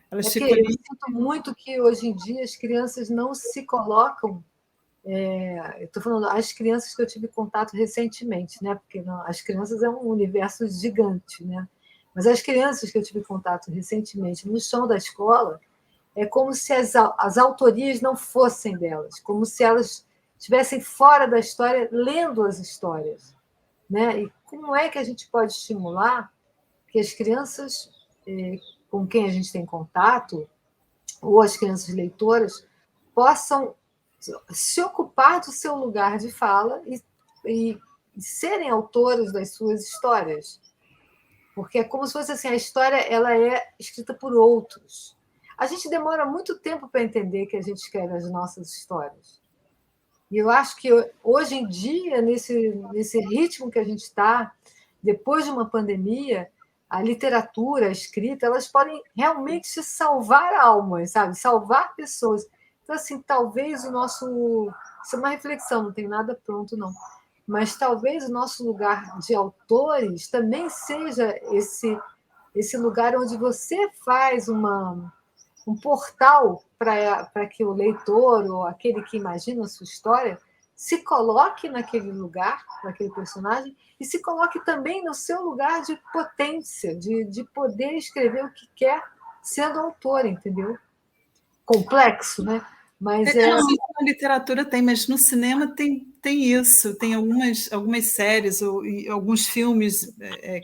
S5: Elas ficam ali.
S3: Eu sinto muito que hoje em dia as crianças não se colocam. Eu estou falando as crianças que eu tive contato recentemente, né? Porque as crianças é um universo gigante, né? Mas as crianças que eu tive contato recentemente no chão da escola, é como se as autorias não fossem delas, como se elas estivessem fora da história, lendo as histórias, né? E como é que a gente pode estimular que as crianças com quem a gente tem contato, ou as crianças leitoras, possam se ocupar do seu lugar de fala e serem autores das suas histórias? Porque é como se fosse assim, a história ela é escrita por outros. A gente demora muito tempo para entender que a gente escreve as nossas histórias. E eu acho que hoje em dia, nesse ritmo que a gente está, depois de uma pandemia, a literatura, a escrita, elas podem realmente salvar almas, sabe? Salvar pessoas. Então, assim, talvez o nosso... Isso é uma reflexão, não tem nada pronto, não. Mas talvez o nosso lugar de autores também seja esse lugar onde você faz um portal para que o leitor ou aquele que imagina a sua história se coloque naquele lugar, naquele personagem, e se coloque também no seu lugar de potência, de poder escrever o que quer sendo autor, entendeu? Complexo, né? Mas
S5: Na literatura tem, mas no cinema tem isso. Tem algumas séries e alguns filmes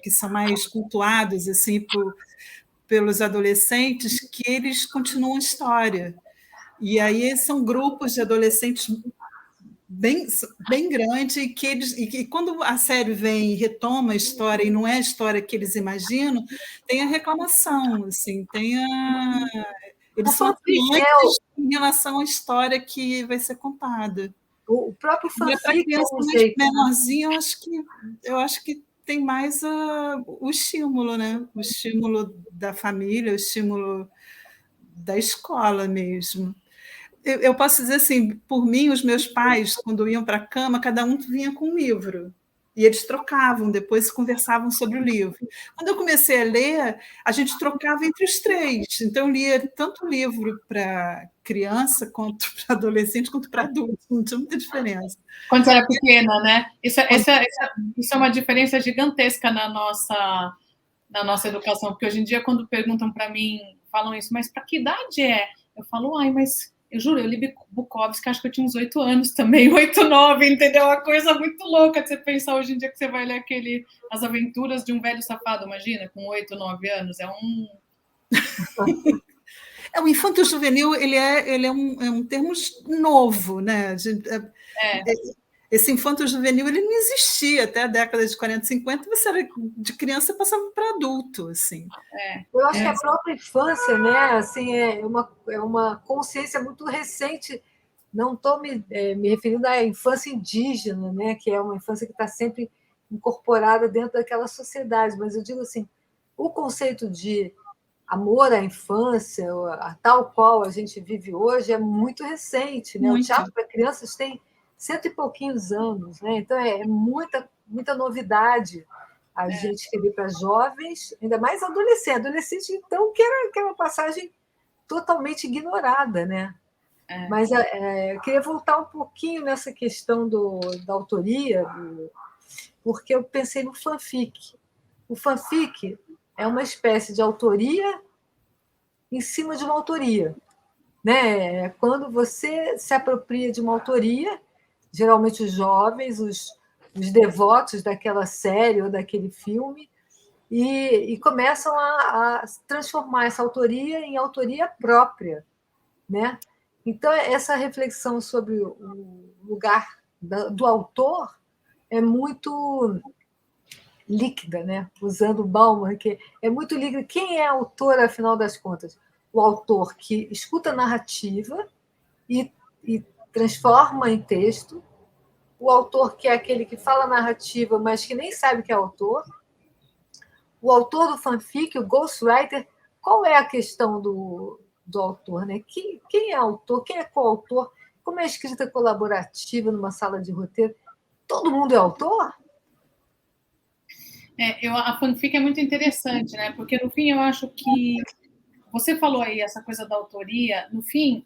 S5: que são mais cultuados assim, pelos adolescentes que eles continuam a história. E aí são grupos de adolescentes bem grande, e quando a série vem e retoma a história, e não é a história que eles imaginam, tem a reclamação, assim, eles são atuantes em relação à história que vai ser contada.
S3: O próprio
S5: E para
S3: fanfic
S5: criança mais menorzinha, eu acho que tem mais o estímulo, né? O estímulo da família, o estímulo da escola mesmo. Eu posso dizer assim, por mim, os meus pais, quando iam para a cama, cada um vinha com um livro. E eles trocavam, depois conversavam sobre o livro. Quando eu comecei a ler, a gente trocava entre os três. Então, eu lia tanto livro para criança, quanto para adolescente, quanto para adulto. Não tinha muita diferença.
S4: Quando você era pequena, né? Isso é uma diferença gigantesca na nossa educação, porque hoje em dia, quando perguntam para mim, falam isso, mas para que idade é? Eu falo, mas eu juro, eu li Bukowski, acho que eu tinha uns 8 anos também, 8, 9, entendeu? Uma coisa muito louca de você pensar hoje em dia que você vai ler As Aventuras de um Velho Safado, imagina, com 8, 9 anos.
S5: O infanto-juvenil, ele é um termo novo, né? Esse infanto-juvenil, ele não existia até a década de 40, 50, você era de criança e passava para adulto, assim.
S3: Eu acho que a própria infância, né, assim, é uma consciência muito recente. Não estou me referindo à infância indígena, né, que é uma infância que está sempre incorporada dentro daquela sociedade, mas eu digo assim, o conceito de amor à infância, a tal qual a gente vive hoje, é muito recente, né?
S5: Muito.
S3: O teatro para crianças tem 100 e pouquinhos anos, né? Então é muita novidade a gente escrever para jovens, ainda mais adolescente, então, que era uma passagem totalmente ignorada, né? Mas eu queria voltar um pouquinho nessa questão da autoria, porque eu pensei no fanfic. O fanfic é uma espécie de autoria em cima de uma autoria, né? Quando você se apropria de uma autoria, geralmente os jovens, os devotos daquela série ou daquele filme, e começam a transformar essa autoria em autoria própria, né? Então, essa reflexão sobre o lugar do autor é muito líquida, né? Usando o Bauman, que é muito líquida. Quem é autor, afinal das contas? O autor que escuta a narrativa e transforma em texto, o autor que é aquele que fala a narrativa, mas que nem sabe que é autor, o autor do fanfic, o ghostwriter. Qual é a questão do autor, né? Quem é autor? Quem é coautor? Como é a escrita colaborativa numa sala de roteiro? Todo mundo é autor?
S4: A fanfic é muito interessante, né? Porque, no fim, eu acho que você falou aí essa coisa da autoria. No fim,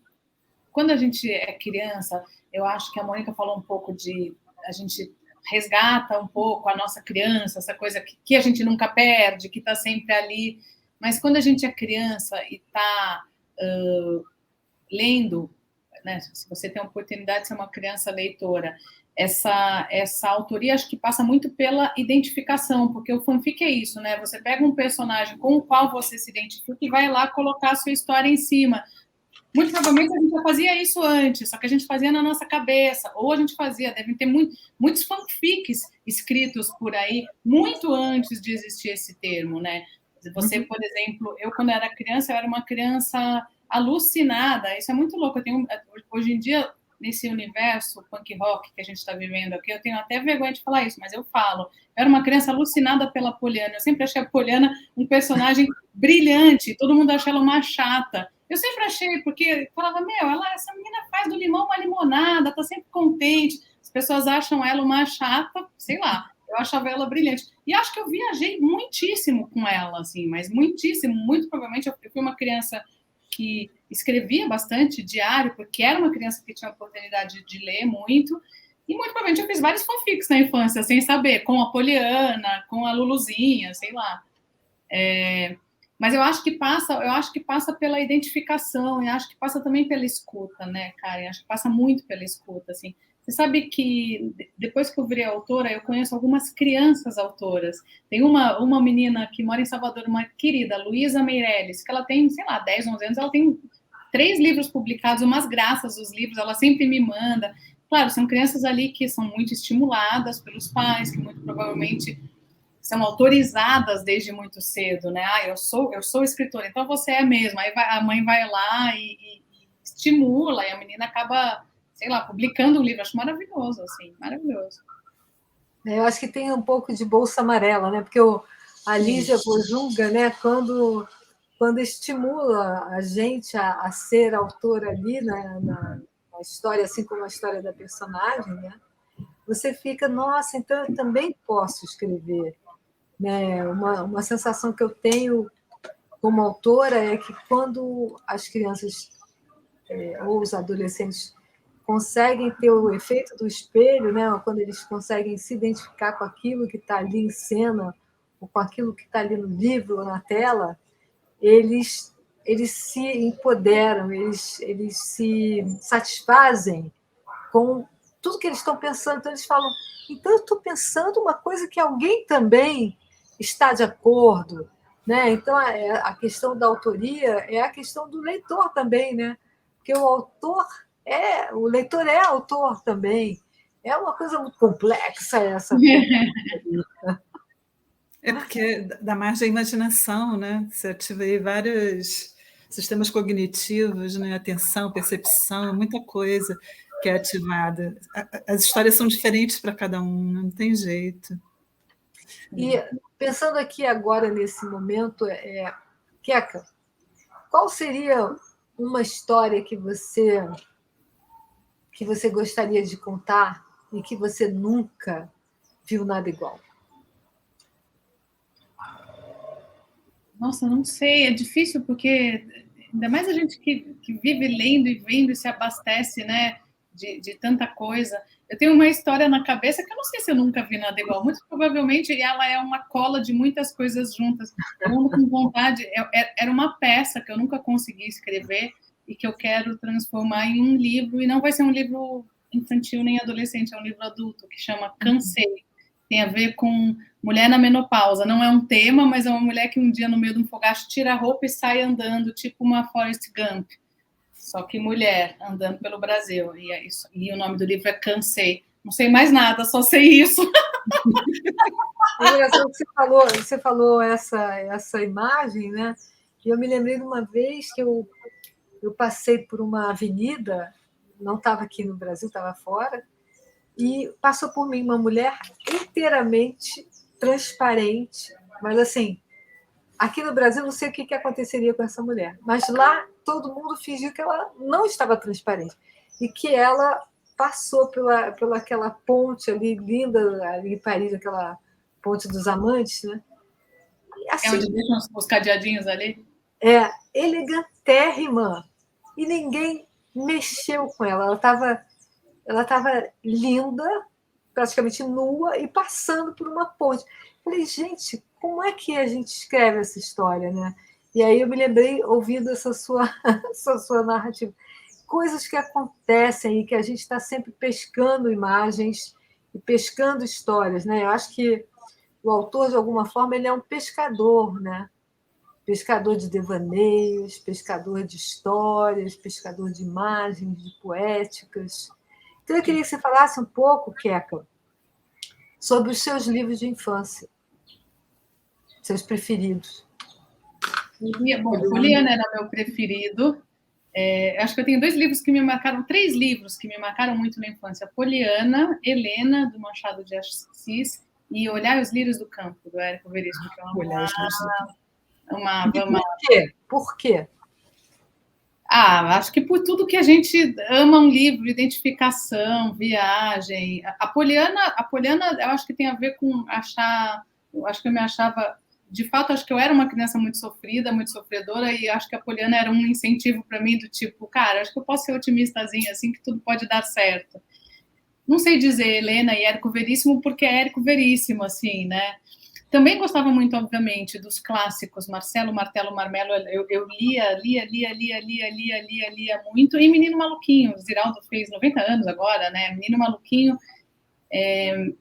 S4: quando a gente é criança, eu acho que a Mônica falou um pouco a gente resgata um pouco a nossa criança, essa coisa que a gente nunca perde, que está sempre ali. Mas quando a gente é criança e está lendo, né? Se você tem a oportunidade de ser uma criança leitora, essa autoria acho que passa muito pela identificação, porque o fanfic é isso, né? Você pega um personagem com o qual você se identifica e vai lá colocar a sua história em cima. Muito provavelmente a gente já fazia isso antes, só que a gente fazia na nossa cabeça, ou a gente fazia, devem ter muitos fanfics escritos por aí, muito antes de existir esse termo, né? Você, por exemplo, eu quando era criança, eu era uma criança alucinada, isso é muito louco, hoje em dia, nesse universo punk rock que a gente está vivendo aqui, eu tenho até vergonha de falar isso, mas eu falo, eu era uma criança alucinada pela Poliana, eu sempre achei a Poliana um personagem brilhante, todo mundo acha ela uma chata. Eu sempre achei, porque falava, essa menina faz do limão uma limonada, tá sempre contente. As pessoas acham ela uma chata, sei lá. Eu achava ela brilhante. E acho que eu viajei muitíssimo com ela, assim, mas muitíssimo. Muito provavelmente eu fui uma criança que escrevia bastante diário, porque era uma criança que tinha a oportunidade de ler muito. E muito provavelmente eu fiz vários fanfics na infância, sem saber, com a Poliana, com a Luluzinha, sei lá. Mas eu acho que passa pela identificação, eu acho que passa também pela escuta, né, Karen? Acho que passa muito pela escuta, assim. Você sabe que depois que eu virei autora, eu conheço algumas crianças autoras. Tem uma menina que mora em Salvador, uma querida, Luísa Meirelles, que ela tem, sei lá, 10, 11 anos, ela tem 3 livros publicados, umas graças os livros, ela sempre me manda. Claro, são crianças ali que são muito estimuladas pelos pais, que muito provavelmente são autorizadas desde muito cedo, né? Ah, eu sou escritora, então você é mesmo. Aí a mãe vai lá e estimula, e a menina acaba, sei lá, publicando um livro. Acho maravilhoso, assim, maravilhoso.
S3: Eu acho que tem um pouco de bolsa amarela, né? Porque a Lígia Bojunga, né, quando estimula a gente a ser autora ali na história, assim como a história da personagem, né? Você fica, nossa, então eu também posso escrever. Né? Uma sensação que eu tenho como autora é que quando as crianças ou os adolescentes conseguem ter o efeito do espelho, né? Ou quando eles conseguem se identificar com aquilo que está ali em cena, ou com aquilo que está ali no livro ou na tela, eles se empoderam, eles se satisfazem com tudo que eles estão pensando. Então, eles falam, então eu estou pensando uma coisa que alguém também está de acordo. Né? Então, a questão da autoria é a questão do leitor também, né? Porque o leitor é autor também. É uma coisa muito complexa essa.
S5: É porque dá margem à imaginação, né? Você ativa aí vários sistemas cognitivos, né? Atenção, percepção, muita coisa que é ativada. As histórias são diferentes para cada um, não tem jeito.
S3: E pensando aqui agora nesse momento, Queca, qual seria uma história que você gostaria de contar e que você nunca viu nada igual?
S4: Nossa, não sei, é difícil porque ainda mais a gente que vive lendo e vendo e se abastece, né, de tanta coisa. Eu tenho uma história na cabeça que eu não sei se eu nunca vi nada igual. Muito provavelmente ela é uma cola de muitas coisas juntas. Eu ando com vontade. Era uma peça que eu nunca consegui escrever e que eu quero transformar em um livro. E não vai ser um livro infantil nem adolescente, é um livro adulto que chama Cansei. Tem a ver com mulher na menopausa. Não é um tema, mas é uma mulher que um dia no meio de um fogacho tira a roupa e sai andando, tipo uma Forrest Gump. Só que mulher, andando pelo Brasil. E o nome do livro é Cansei. Não sei mais nada, só sei isso.
S3: É engraçado que você falou essa imagem, né? E eu me lembrei de uma vez que eu passei por uma avenida, não estava aqui no Brasil, estava fora, e passou por mim uma mulher inteiramente transparente, mas assim, aqui no Brasil não sei o que aconteceria com essa mulher, mas lá todo mundo fingiu que ela não estava transparente e que ela passou pela aquela ponte ali linda ali em Paris, aquela ponte dos amantes, né? E, assim,
S4: É onde deixam os cadeadinhos ali?
S3: Elegantérrima, e ninguém mexeu com ela. Ela estava linda, praticamente nua, e passando por uma ponte. Falei, gente, como é que a gente escreve essa história, né? E aí eu me lembrei, ouvindo essa sua, essa sua narrativa. Coisas que acontecem e que a gente está sempre pescando imagens e pescando histórias, né? Eu acho que o autor, de alguma forma, ele é um pescador, né? Pescador de devaneios, pescador de histórias, pescador de imagens, de poéticas. Então, eu queria que você falasse um pouco, Queca, sobre os seus livros de infância, seus preferidos.
S4: Bom, Poliana era meu preferido. Acho que eu tenho 2 livros que me marcaram, 3 livros que me marcaram muito na infância. Poliana, Helena, do Machado de Assis, e Olhar os Lírios do Campo, do Érico Veríssimo, que é uma
S3: Por quê?
S4: acho que por tudo que a gente ama um livro, identificação, viagem. A Poliana, eu acho que tem a ver com eu acho que eu me achava, de fato, acho que eu era uma criança muito sofrida, muito sofredora, e acho que a Poliana era um incentivo para mim do tipo, cara, acho que eu posso ser otimistazinha, assim, que tudo pode dar certo. Não sei dizer Helena e Érico Veríssimo, porque é Érico Veríssimo, assim, né? Também gostava muito, obviamente, dos clássicos, Marcelo, Martelo, Marmelo, eu lia muito, e Menino Maluquinho, o Ziraldo fez 90 anos agora, né? Menino Maluquinho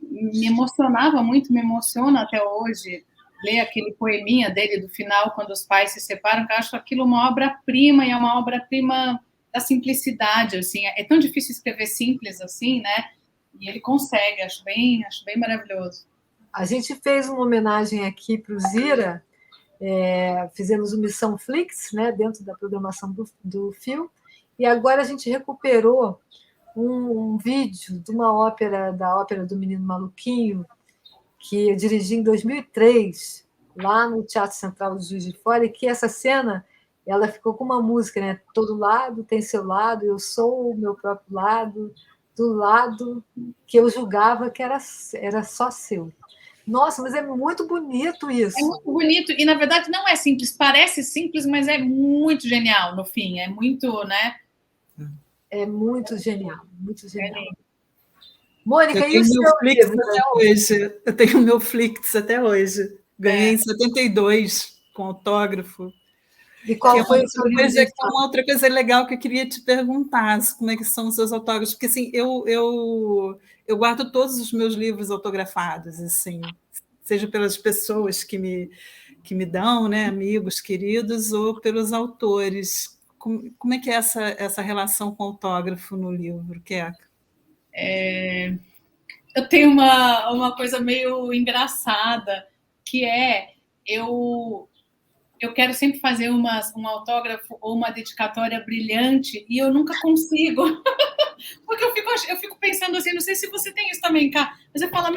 S4: me emocionava muito, me emociona até hoje, ler aquele poeminha dele do final, quando os pais se separam, que eu acho aquilo uma obra-prima, e é uma obra-prima da simplicidade, assim, é tão difícil escrever simples assim, né? E ele consegue, acho bem maravilhoso.
S3: A gente fez uma homenagem aqui para o Zira, fizemos o Missão Flix, né, dentro da programação do Fio, e agora a gente recuperou um vídeo de uma ópera, da ópera do Menino Maluquinho, que eu dirigi em 2003, lá no Teatro Central de Juiz de Fora, e que essa cena ela ficou com uma música, né? Todo lado tem seu lado, eu sou o meu próprio lado, do lado que eu julgava que era só seu. Nossa, mas é muito bonito isso.
S4: É muito bonito, e na verdade não é simples, parece simples, mas é muito genial no fim, é muito, né?
S3: É muito genial, muito genial. Mônica,
S5: eu
S3: e o seu
S5: Flix
S3: livro?
S5: até hoje. Eu tenho meu Flix até hoje. Ganhei em 72, com autógrafo.
S3: E qual foi o seu livro?
S5: Uma outra coisa legal que eu queria te perguntar, como é que são os seus autógrafos, porque assim, eu guardo todos os meus livros autografados, assim, seja pelas pessoas que me dão, né, amigos queridos, ou pelos autores. Como é que é essa relação com o autógrafo no livro, Queca?
S4: Eu tenho uma coisa meio engraçada, que eu quero sempre fazer um autógrafo ou uma dedicatória brilhante e eu nunca consigo. Porque eu fico pensando assim, não sei se você tem isso também, Cá, mas você fala,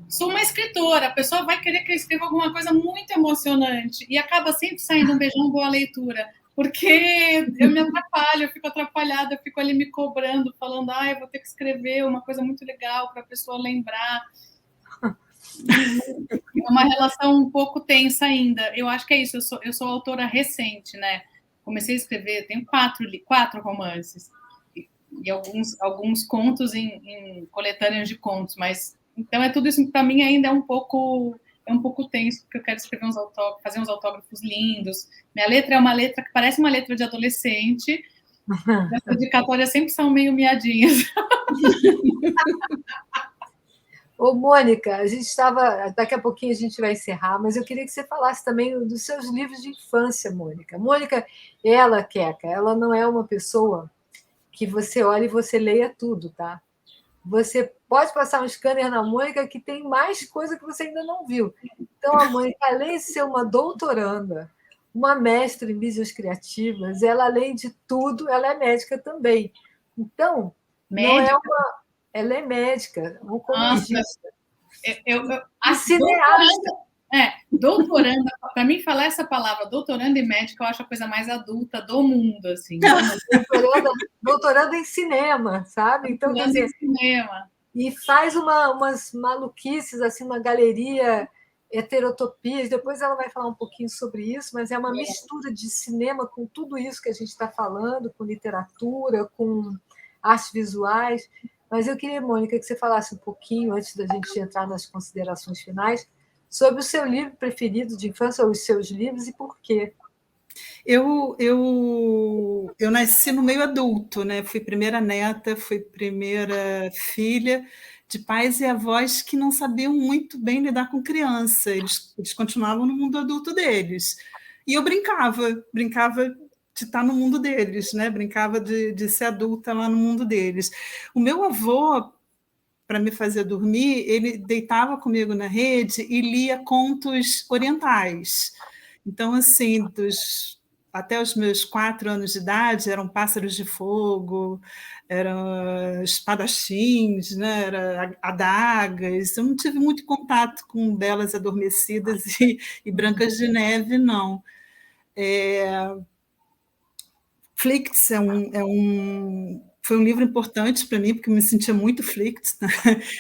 S4: sou uma escritora, a pessoa vai querer que eu escreva alguma coisa muito emocionante e acaba sempre saindo um beijão, boa leitura, porque eu me atrapalho, eu fico atrapalhada, eu fico ali me cobrando, falando, eu vou ter que escrever uma coisa muito legal para a pessoa lembrar. É uma relação um pouco tensa ainda. Eu acho que é isso, eu sou autora recente, né? Comecei a escrever, tenho 4 romances e alguns contos em coletâneas de contos, mas então é tudo isso para mim ainda é um pouco tenso, porque eu quero escrever fazer uns autógrafos lindos. Minha letra é uma letra que parece uma letra de adolescente. As dedicatórias sempre são meio miadinhas.
S3: Ô, Mônica, a gente estava. Daqui a pouquinho a gente vai encerrar, mas eu queria que você falasse também dos seus livros de infância, Mônica. Mônica, Queca, ela não é uma pessoa que você olha e você leia tudo, tá? Você pode passar um scanner na Mônica que tem mais coisa que você ainda não viu. Então, a Mônica, além de ser uma doutoranda, uma mestre em mídias criativas, ela, além de tudo, ela é médica também. Então, não é uma... Ela é médica, oncologista.
S4: A cineasta. Doutoranda, para mim falar essa palavra, doutoranda e médica, eu acho a coisa mais adulta do mundo, assim.
S3: doutoranda em cinema, sabe? Então, quer dizer,
S4: cinema.
S3: E faz umas maluquices, assim, uma galeria heterotopias. Depois ela vai falar um pouquinho sobre isso, mas é uma mistura de cinema com tudo isso que a gente está falando, com literatura, com artes visuais. Mas eu queria, Mônica, que você falasse um pouquinho, antes da gente entrar nas considerações finais, sobre o seu livro preferido de infância, ou os seus livros, e por quê.
S5: Eu nasci no meio adulto, né? Fui primeira neta, fui primeira filha de pais e avós que não sabiam muito bem lidar com criança. Eles continuavam no mundo adulto deles. E eu brincava de estar no mundo deles, né? Brincava de ser adulta lá no mundo deles. O meu avô, para me fazer dormir, ele deitava comigo na rede e lia contos orientais. Então, assim, até os meus 4 anos de idade, eram Pássaros de Fogo, eram espadachins, né? Era adagas. Eu não tive muito contato com Belas Adormecidas e Brancas de Neve, não. Flix foi um livro importante para mim, porque eu me sentia muito Flix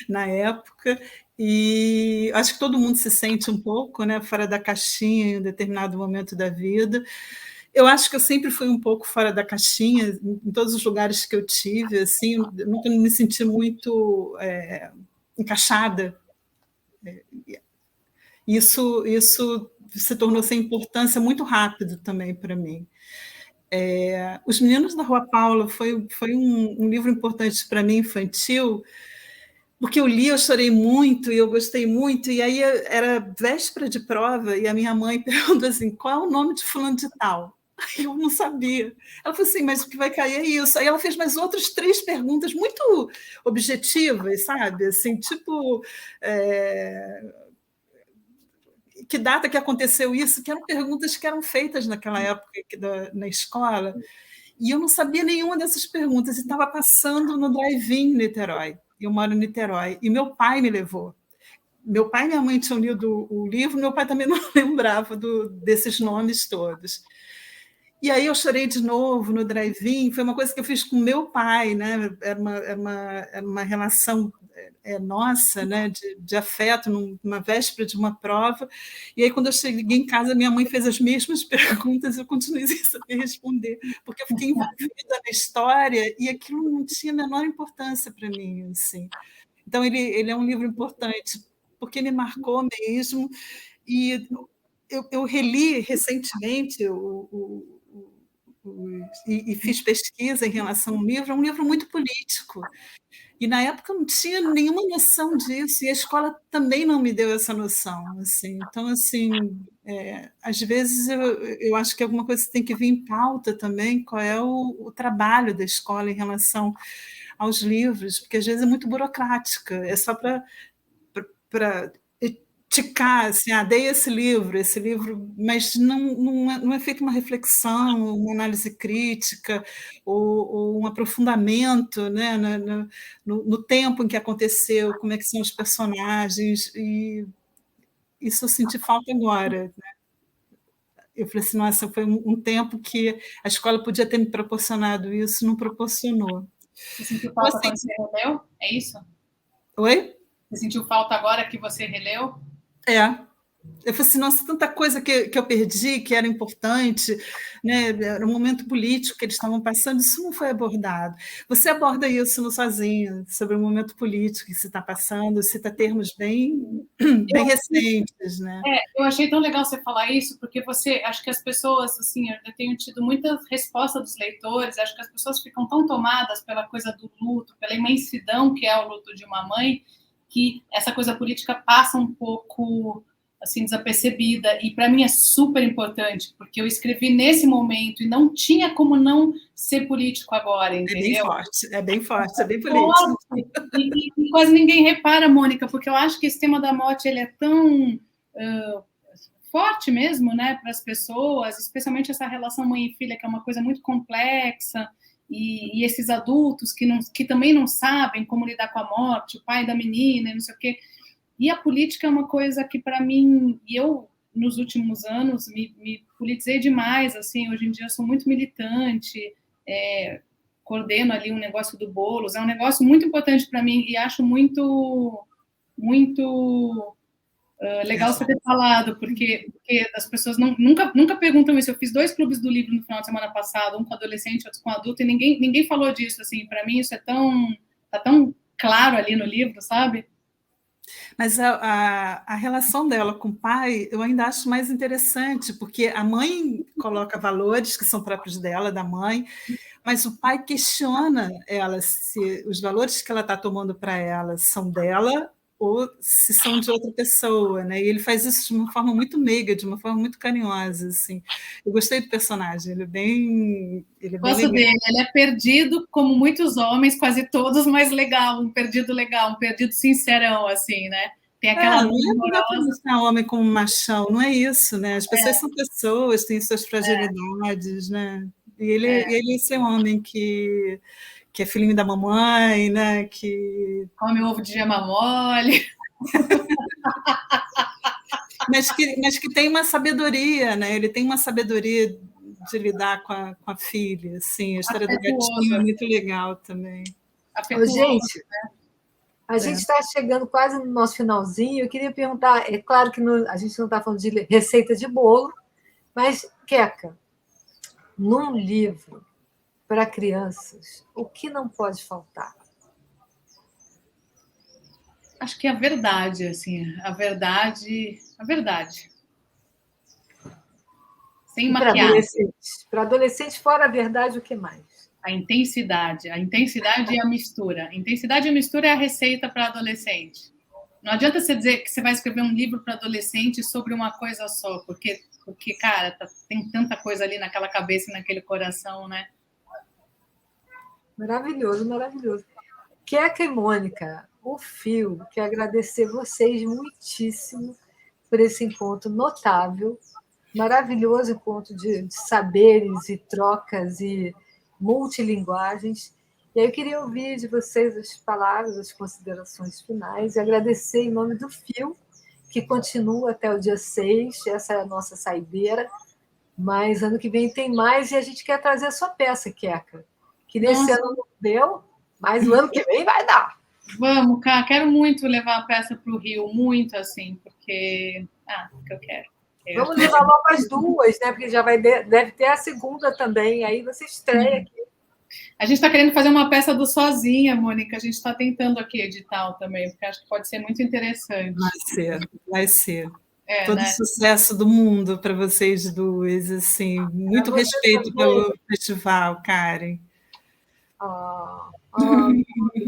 S5: na época, e acho que todo mundo se sente um pouco, né, fora da caixinha em um determinado momento da vida. Eu acho que eu sempre fui um pouco fora da caixinha, em todos os lugares que eu tive, assim, eu nunca me senti muito encaixada. Isso se tornou sem importância muito rápido também para mim. Os Meninos da Rua Paula foi um livro importante para mim, infantil, porque eu li, eu chorei muito e eu gostei muito, e aí era véspera de prova e a minha mãe perguntou assim, qual é o nome de fulano de tal? Eu não sabia. Ela falou assim, mas o que vai cair é isso. Aí ela fez mais outras 3 perguntas muito objetivas, sabe? Assim, tipo, que data que aconteceu isso? Que eram perguntas que eram feitas naquela época na escola. E eu não sabia nenhuma dessas perguntas, e estava passando no drive-in em Niterói. Eu moro em Niterói, e meu pai me levou. Meu pai e minha mãe tinham lido o livro, meu pai também não lembrava desses nomes todos. E aí eu chorei de novo no drive-in, foi uma coisa que eu fiz com meu pai, né? Era uma relação nossa, né? De afeto, numa véspera de uma prova. E aí, quando eu cheguei em casa, minha mãe fez as mesmas perguntas, eu continuei sem saber responder, porque eu fiquei envolvida na história e aquilo não tinha a menor importância para mim. Assim. Então, ele é um livro importante, porque me marcou mesmo. E eu reli recentemente e fiz pesquisa em relação ao livro, é um livro muito político. E na época eu não tinha nenhuma noção disso, e a escola também não me deu essa noção. Assim. Então, assim, às vezes eu acho que alguma coisa tem que vir em pauta também, qual é o trabalho da escola em relação aos livros, porque às vezes é muito burocrática, é só para ticar, assim, dei esse livro, mas não é feita uma reflexão, uma análise crítica, ou um aprofundamento, né, no tempo em que aconteceu, como é que são os personagens, e isso eu senti falta agora. Né? Eu falei assim, nossa, foi um tempo que a escola podia ter me proporcionado isso, não proporcionou.
S4: Você sentiu
S5: Então,
S4: falta
S5: assim,
S4: quando você releu? É isso?
S5: oi?
S4: Você sentiu falta agora que você releu?
S5: Eu falei assim, nossa, tanta coisa que eu perdi, que era importante, né? Era um momento político que eles estavam passando, isso não foi abordado. Você aborda isso no Sozinha, sobre o momento político que se está passando, cita termos bem recentes, né?
S4: Eu achei tão legal você falar isso, porque acho que as pessoas, assim, eu tenho tido muita resposta dos leitores, acho que as pessoas ficam tão tomadas pela coisa do luto, pela imensidão que é o luto de uma mãe, que essa coisa política passa um pouco assim desapercebida, e para mim é super importante, porque eu escrevi nesse momento e não tinha como não ser político agora, entendeu?
S5: É bem forte, é bem político.
S4: E quase ninguém repara, Mônica, porque eu acho que esse tema da morte ele é tão forte mesmo, né, para as pessoas, especialmente essa relação mãe e filha, que é uma coisa muito complexa, e esses adultos que também não sabem como lidar com a morte, o pai da menina, e não sei o quê. E a política é uma coisa que, para mim, e eu, nos últimos anos, me politizei demais, assim, hoje em dia eu sou muito militante, coordeno ali um negócio do Boulos, é um negócio muito importante para mim, e acho muito legal você ter falado, porque as pessoas nunca perguntam isso. Eu fiz 2 clubes do livro no final de semana passado, um com adolescente, outro com adulto, e ninguém falou disso, assim, para mim isso tá tão claro ali no livro, sabe?
S5: Mas a relação dela com o pai eu ainda acho mais interessante, porque a mãe coloca valores que são próprios dela, da mãe, mas o pai questiona ela se os valores que ela está tomando para ela são dela ou se são de outra pessoa, né? E ele faz isso de uma forma muito meiga, de uma forma muito carinhosa, assim. Eu gostei do personagem, ele é bem
S4: Gosto
S5: legal.
S4: dele, ele é perdido, como muitos homens, quase todos, mas legal, um perdido sincerão, assim, né? Tem aquela
S5: Não é pensar homem como machão, não é isso, né? As pessoas são pessoas, têm suas fragilidades, né? E ele é esse homem que é filhinho da mamãe, né? Que
S4: come ovo de gema mole.
S5: mas que tem uma sabedoria, né? Ele tem uma sabedoria de lidar com a filha, assim. A história do gatinho é muito legal também.
S3: Gente, a gente está chegando quase no nosso finalzinho. Eu queria perguntar, é claro que a gente não está falando de receita de bolo, mas, Queca, num livro para crianças, o que não pode faltar?
S4: Acho que a verdade, assim, a verdade. Sem
S3: Para
S4: maquiagem.
S3: adolescentes. Para adolescentes, fora a verdade, o que mais?
S4: A intensidade e a mistura. A intensidade e a mistura é a receita para adolescente. Não adianta você dizer que você vai escrever um livro para adolescente sobre uma coisa só, porque cara, tem tanta coisa ali naquela cabeça e naquele coração, né?
S3: Maravilhoso, maravilhoso. Queca e Mônica, o Fio, quero agradecer vocês muitíssimo por esse encontro notável, maravilhoso encontro de saberes e trocas e multilinguagens. E aí eu queria ouvir de vocês as palavras, as considerações finais e agradecer em nome do Fio, que continua até o dia 6, essa é a nossa saideira, mas ano que vem tem mais e a gente quer trazer a sua peça, Queca, que nesse ano não deu, mas o ano que vem vai dar.
S4: Vamos, cara, quero muito levar a peça para o Rio, muito assim, porque eu quero.
S3: Vamos levar logo as duas, né? Porque já deve ter a segunda também, aí você estreia aqui.
S4: A gente está querendo fazer uma peça do Sozinha, Mônica, a gente está tentando aqui edital também, porque acho que pode ser muito interessante.
S5: Vai ser. Todo o sucesso do mundo para vocês duas, assim, muito respeito pelo festival, Karen.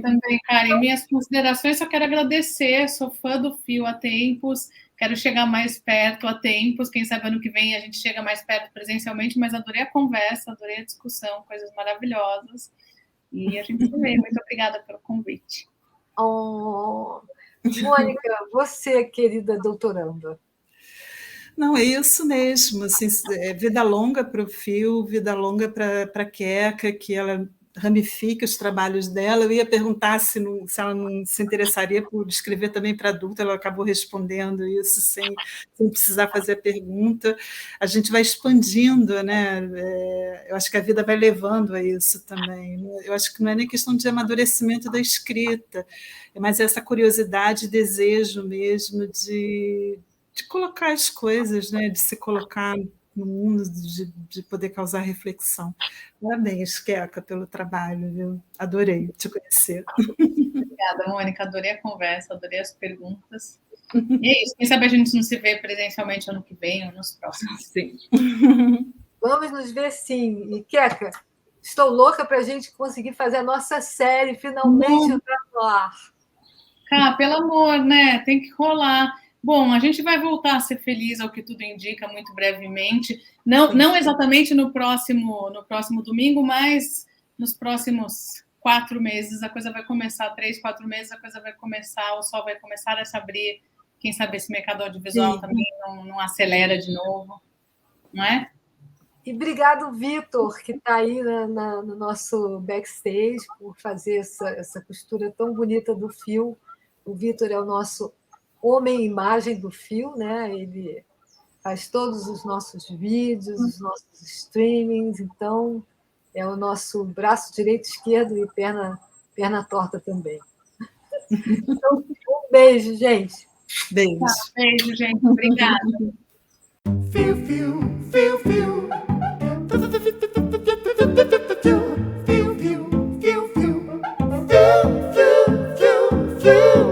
S4: Também, Karen, minhas considerações, só quero agradecer, sou fã do Fio há tempos, quero chegar mais perto há tempos, quem sabe ano que vem a gente chega mais perto presencialmente, mas adorei a conversa, adorei a discussão, coisas maravilhosas, e a gente se vê. Muito obrigada pelo convite.
S3: Mônica, você, querida doutoranda.
S5: Não, é isso mesmo, assim, vida longa para o Fio, vida longa para a Queca, que ela ramifica os trabalhos dela. Eu ia perguntar se ela não se interessaria por escrever também para adulto, ela acabou respondendo isso sem precisar fazer a pergunta. A gente vai expandindo, né? Eu acho que a vida vai levando a isso também. Eu acho que não é nem questão de amadurecimento da escrita, é mais essa curiosidade e desejo mesmo de colocar as coisas, né? De se colocar no mundo, de poder causar reflexão. Parabéns, Queca, pelo trabalho, viu? Adorei te conhecer.
S4: Obrigada, Mônica, adorei a conversa, adorei as perguntas. E é isso, quem sabe a gente não se vê presencialmente ano que vem ou nos próximos.
S5: Sim.
S3: Vamos nos ver sim. E, Queca, estou louca para a gente conseguir fazer a nossa série finalmente entrar no ar.
S4: Cá, pelo amor, né? Tem que rolar. Bom, a gente vai voltar a ser feliz, ao que tudo indica, muito brevemente. Não exatamente no próximo domingo, mas nos próximos 4 meses. A coisa vai começar, 3, 4 meses, a coisa vai começar, o sol vai começar a se abrir. Quem sabe esse mercado audiovisual também não acelera de novo, não é?
S3: E obrigado, Vitor, que está aí no nosso backstage, por fazer essa costura tão bonita do Fio. O Vitor é o nosso homem-imagem do Fio, né? Ele faz todos os nossos vídeos, os nossos streamings, então é o nosso braço direito, esquerdo e perna torta também. Então, um beijo, gente.
S5: Beijo.
S4: Beijo, gente. Obrigada.
S1: Feel, feel, feel, feel. Feel, feel, feel, feel. Feel, feel, feel, feel.